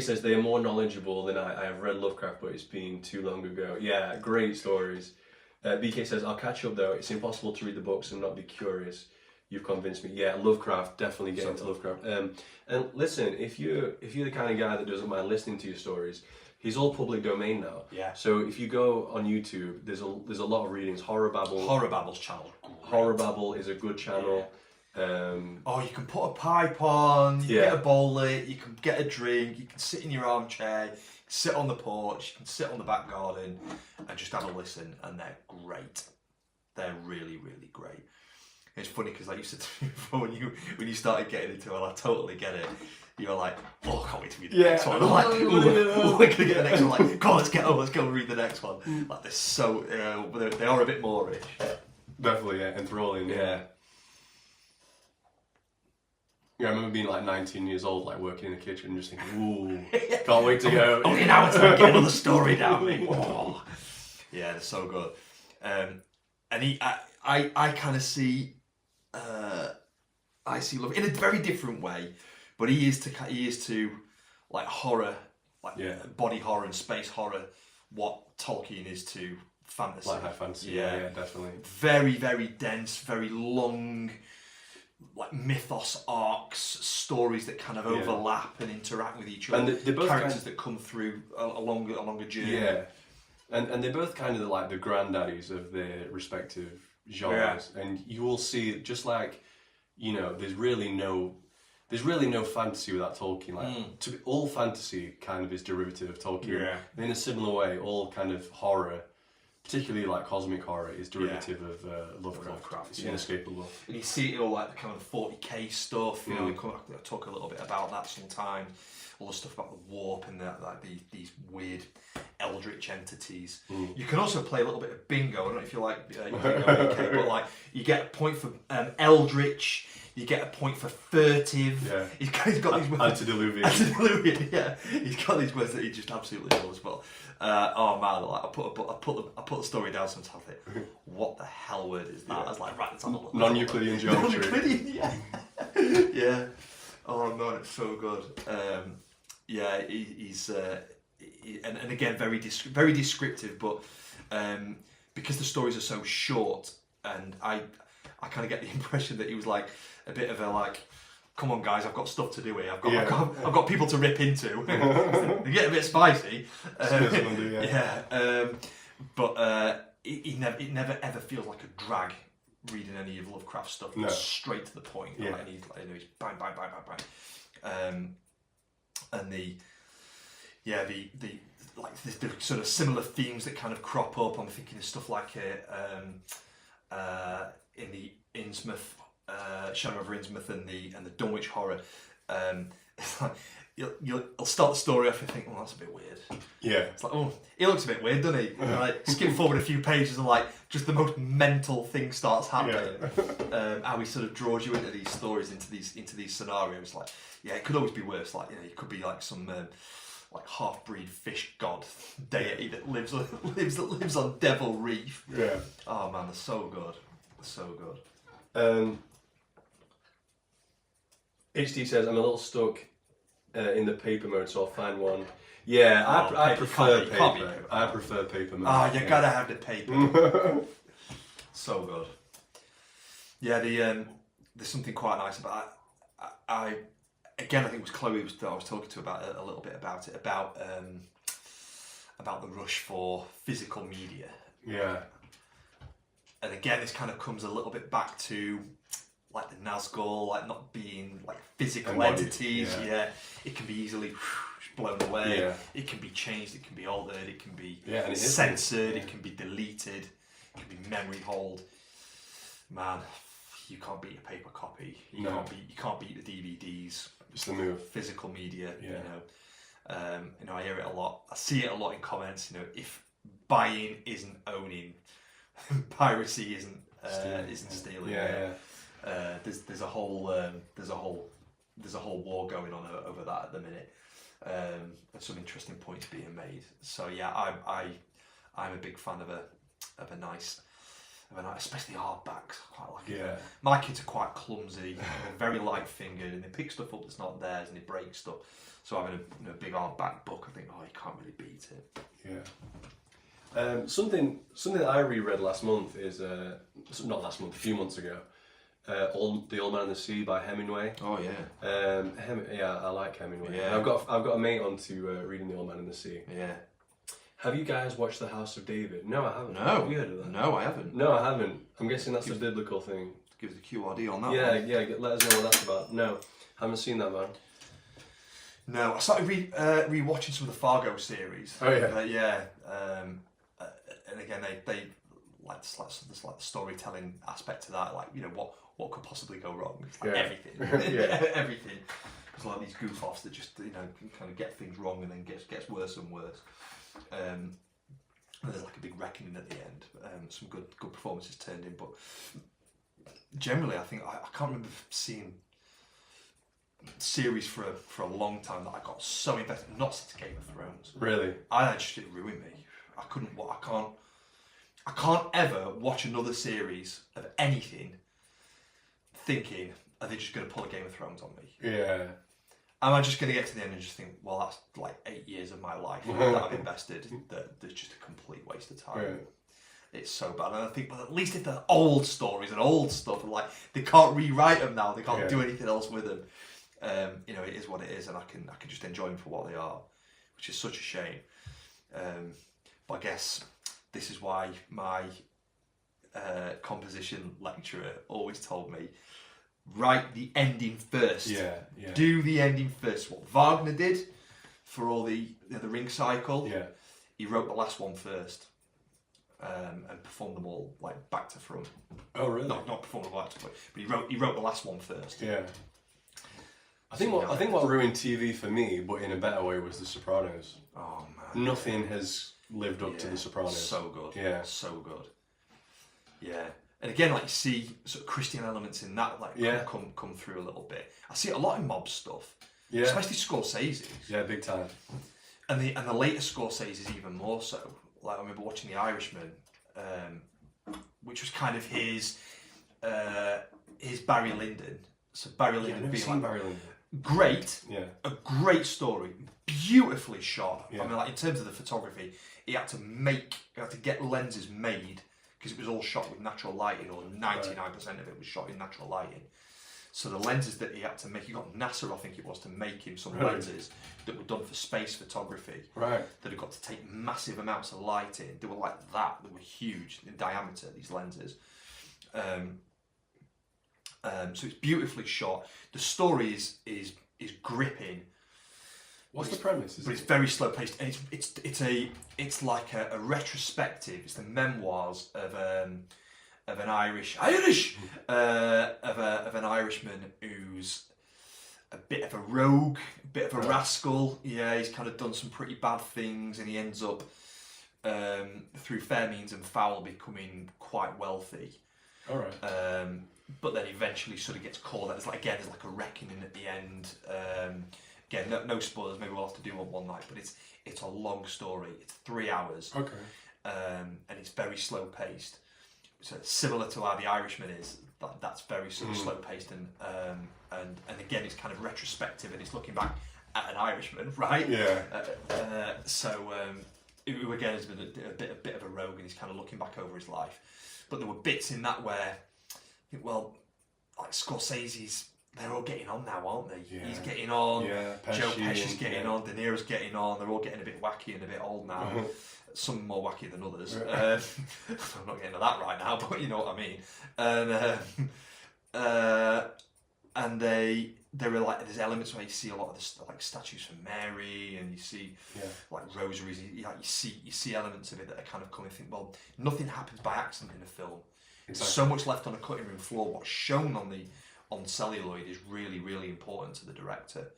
says they are more knowledgeable than I have read Lovecraft, but it's been too long ago. Yeah, great stories. BK says I'll catch up though. It's impossible to read the books and not be curious. You've convinced me. Yeah, Lovecraft, definitely get into Lovecraft. And listen, if you're the kind of guy that doesn't mind listening to your stories, he's all public domain now. Yeah. So if you go on YouTube, there's a lot of readings. Horror Babble's channel. Horror Babble is a good channel. You can put a pipe on, you can get a bowl lit, you can get a drink, you can sit in your armchair, you can sit on the porch, you can sit on the back garden and just have a listen, and they're great. They're really, really great. It's funny because like you said to me before, when you started getting into it, I totally get it. You're like, oh, I can't wait to read the next one. I'm like, we're going to get the next one. Like, come on, let's go and read the next one. Like, they're so, they are a bit more-ish. Definitely, yeah, enthralling. Yeah. Yeah, I remember being like 19 years old, like working in the kitchen, and just thinking, ooh, can't wait to go. Only now it's time to get another story down me. Oh. Yeah, they're so good. And I kind of see, I see love in a very different way, but he is to like horror, like body horror and space horror, what Tolkien is to fantasy. Like high fantasy, yeah, definitely. Very, very dense, very long, like mythos arcs, stories that kind of overlap and interact with each other. And they're both characters that come through along a journey. Yeah, and they're both kind of like the granddaddies of their respective genres. Yeah. And you will see, just like, there's really no fantasy without Tolkien. Like all fantasy kind of is derivative of Tolkien. Yeah. And in a similar way, all kind of horror, particularly like cosmic horror, is derivative of Lovecraft. It's inescapable. And you see it all like the kind of 40k stuff. I'll talk a little bit about that sometime. All the stuff about the warp and these weird eldritch entities. You can also play a little bit of bingo. I don't know if you like bingo, AK, but like you get a point for eldritch. You get a point for furtive. Yeah. He's got these words. Antediluvian. Antediluvian, yeah. He's got these words that he just absolutely loves. But oh man, like I put the story down sometimes. I think, what the hell word is that? I was like, right, let's have a look. Non-Euclidean geometry. Non-Euclidean, yeah. Yeah. Oh man, it's so good. Yeah, he's and again very descriptive, but because the stories are so short, and I kind of get the impression that he was like a bit of a like, come on guys, I've got stuff to do here. I've got people to rip into. They get a bit spicy. But it never ever feels like a drag reading any of Lovecraft stuff. No. It's straight to the point. Yeah. Like, and he's bang bang bang bang bang. And the sort of similar themes that kind of crop up. I'm thinking of stuff like in the Innsmouth, Shadow over Innsmouth, and the Dunwich Horror. It's like you'll start the story off and think, oh, that's a bit weird. Yeah. It's like, oh, he looks a bit weird, doesn't he? And like skip forward a few pages and like just the most mental thing starts happening. Yeah. How he sort of draws you into these stories, into these scenarios. Like, yeah, it could always be worse. Like, it could be like some like half-breed fish god deity that lives on Devil Reef. Yeah. Oh man, they're so good. They're so good. HD says, I'm a little stuck in the paper mode, so I'll find one. Yeah, I prefer paper. I prefer paper mode. Ah, you gotta have the paper. So good. Yeah, there's something quite nice about it. I think it was Chloe that I was talking to about a little bit about it, about the rush for physical media. Yeah. And again, this kind of comes a little bit back to like the Nazgul, like not being like physical Embodied, entities. yeah. It can be easily blown away. Yeah. It can be changed. It can be altered. It can be Yeah, and it is. censored. It can be deleted. It can be memory hold. Man, you can't beat a paper copy. You can't beat the DVDs. It's the move. Physical media. Yeah. I hear it a lot. I see it a lot in comments. If buying isn't owning, piracy isn't stealing. Yeah. There's a whole war going on over that at the minute, and some interesting points being made. So yeah, I'm a big fan of a nice, especially hardbacks. I quite like it. Yeah. My kids are quite clumsy, they're very light fingered, and they pick stuff up that's not theirs and they break stuff. So having a big hardback book, I think, you can't really beat it. Yeah. Something that I reread last month is not last month, a few months ago. The Old Man and the Sea by Hemingway. Oh yeah. I like Hemingway. Yeah. And I've got a mate on to reading The Old Man and the Sea. Yeah. Have you guys watched The House of David? No, I haven't. No. Have you heard of that? No, I haven't. No, I haven't. I'm guessing that's a biblical thing. Give us the QRD on that Yeah, one. yeah. Let us know what that's about. No, haven't seen that, man. No, I started re-watching some of the Fargo series. Oh yeah. Yeah. And again, they like there's like the storytelling aspect to that. Like, what could possibly go wrong? It's like everything. Yeah. Everything. There's like these goof offs that just can kind of get things wrong and then gets worse and worse. And there's like a big reckoning at the end. Some good performances turned in, but generally, I think I can't remember seeing series for a long time that I got so invested. Not since Game of Thrones. Really? I just it ruined me. I can't ever watch another series of anything thinking, are they just going to pull a Game of Thrones on me? Yeah. Am I just going to get to the end and just think, well, that's like 8 years of my life that I've invested, that there's just a complete waste of time. Right. It's so bad. And I think, well, at least if they're old stories and old stuff, and like they can't rewrite them now, they can't do anything else with them. It is what it is, and I can just enjoy them for what they are, which is such a shame. But I guess this is why my composition lecturer always told me, write the ending first. Yeah. Do the ending first. What Wagner did for all the Ring cycle. Yeah. He wrote the last one first, and performed them all like back to front. Oh really? Not performed them back to front, but he wrote the last one first. Yeah. I think what ruined TV for me, but in a better way, was The Sopranos. Oh man. Nothing has lived up to The Sopranos. So good. Yeah. So good. Yeah. And again, like you see sort of Christian elements in that, come through a little bit. I see it a lot in mob stuff. Yeah. Especially Scorsese's. Yeah, big time. And the later Scorsese's even more so. Like I remember watching The Irishman, which was kind of his Barry Lyndon. So Barry Lyndon being like Barry Lyndon. Great. Yeah. A great story, beautifully shot. Yeah. I mean, like in terms of the photography, he had to get lenses made because it was all shot with natural lighting, or 99% of it was shot in natural lighting. So the lenses that he had to make, he got NASA, I think it was, to make him some lenses that were done for space photography. Right. That had got to take massive amounts of light in. They were like that. They were huge in diameter, these lenses. So it's beautifully shot. The story is gripping. What's the premise? But it's very slow paced, and it's like a retrospective. It's the memoirs of an Irishman who's a bit of a rogue, a bit of a rascal. Yeah, he's kind of done some pretty bad things, and he ends up through fair means and foul becoming quite wealthy. All right. But then eventually sort of gets caught. There's like a reckoning at the end, again, no spoilers. Maybe we'll have to do one night, but it's a long story. It's 3 hours, Okay. and it's very slow paced. So it's similar to how The Irishman is. That's very sort of slow paced, and again, it's kind of retrospective, and it's looking back at an Irishman, right? Yeah. Who again has been a bit of a rogue, and he's kind of looking back over his life. But there were bits in that where, well, like Scorsese's, they're all getting on now, aren't they? Yeah. He's getting on. Yeah, Joe Pesci's and- getting yeah. on. De Niro's getting on. They're all getting a bit wacky and a bit old now. Some more wacky than others. Yeah. I'm not getting to that right now, but you know what I mean. And there were like, there's elements where you see a lot of the like statues from Mary, and you see like rosaries. You see elements of it that are kind of coming. Think, well, nothing happens by accident in a film. Exactly. So much left on a cutting room floor. What's shown on celluloid is really, really important to the director.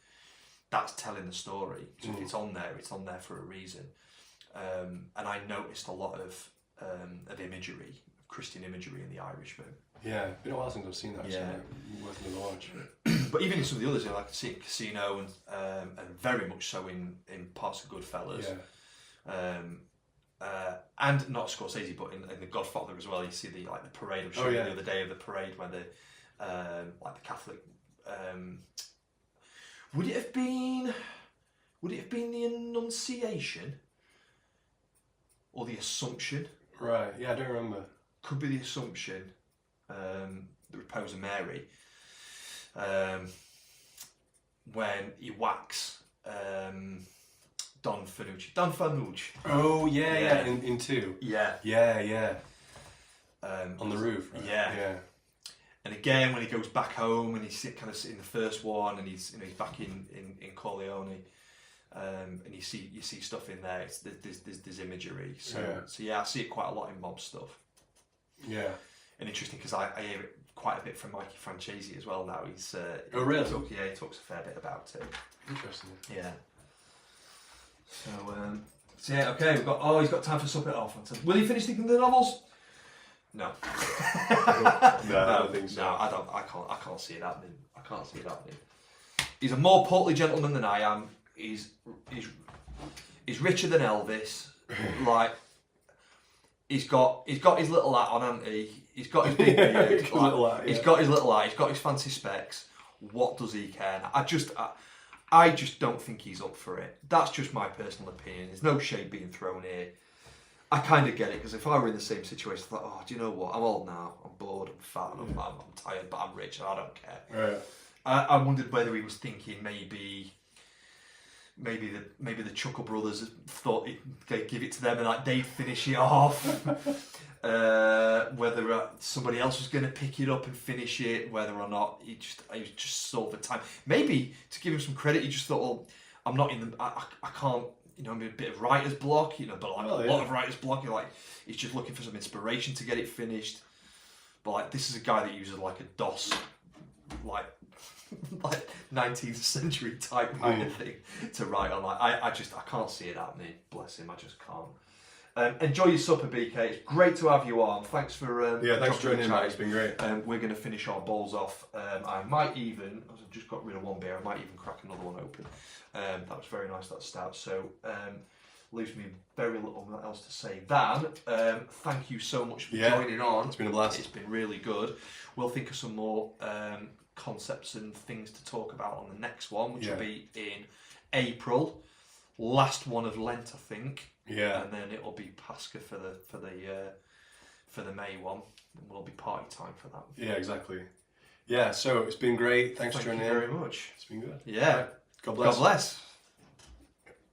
That's telling the story. So if it's on there for a reason. And I noticed a lot of imagery, Christian imagery in The Irishman. Yeah, it's been a while since I've seen that. Yeah. So worth another watch. But even in some of the others, like I see it in Casino, and very much so in parts of Goodfellas. Yeah. And not Scorsese, but in The Godfather as well. You see the parade. I'm showing you the other day of the parade where the like the Catholic. Would it have been the Annunciation or the Assumption? Right. Yeah, I don't remember. Could be the Assumption. The Repose of Mary. When he whacks Don Fanucci. Oh yeah, Yeah. In 2. Yeah. Yeah. On the roof. Right? Yeah. And again, when he goes back home, and he's kind of in the first one, and he's back in Corleone, and you see stuff in there. There's imagery. So yeah, I see it quite a lot in mob stuff. Yeah. And interesting because I hear it quite a bit from Mikey Francesi as well now. He's Oh really? He talks a fair bit about it. Interesting. Yeah. So yeah, okay. He's got time for supper. Oh, fantastic. Will he finish thinking the novels? No. No, I don't think so. No, I can't see it happening. He's a more portly gentleman than I am. He's richer than Elvis. Like he's got his little hat on, hasn't he? He's got his big beard. He's got his little hat, He's got his fancy specs. What does he care? I just don't think he's up for it. That's just my personal opinion. There's no shade being thrown here. I kind of get it, because if I were in the same situation, I thought, oh, do you know what? I'm old now. I'm bored. I'm fat. I'm tired, but I'm rich and I don't care. Right. I wondered whether he was thinking maybe the Chuckle Brothers thought they'd give it to them and like they'd finish it off. Whether somebody else was going to pick it up and finish it, whether or not he was just sold for time. Maybe to give him some credit, he just thought, well, I'm not in the, I can't. I'm in a bit of writer's block, but like a lot of writer's block. He's just looking for some inspiration to get it finished. But like, this is a guy that uses like a DOS, like 19th century type kind of thing to write on. Like, I can't see it happening. Bless him, I just can't. Enjoy your supper, BK. It's great to have you on. Thanks for thanks for joining in, mate. It's been great. We're going to finish our bowls off. I might even, as I've just got rid of one beer, I might even crack another one open. That was very nice, that stout. So leaves me very little else to say than thank you so much for joining on. It's been a blast. It's been really good. We'll think of some more concepts and things to talk about on the next one, which will be in April. Last one of Lent, I think. Yeah. And then it'll be Pascha for the May one. And we'll be party time for that. Yeah, exactly. Yeah, so it's been great. Thanks for joining in. Thank you very much. It's been good. Yeah. Right. God bless. God bless.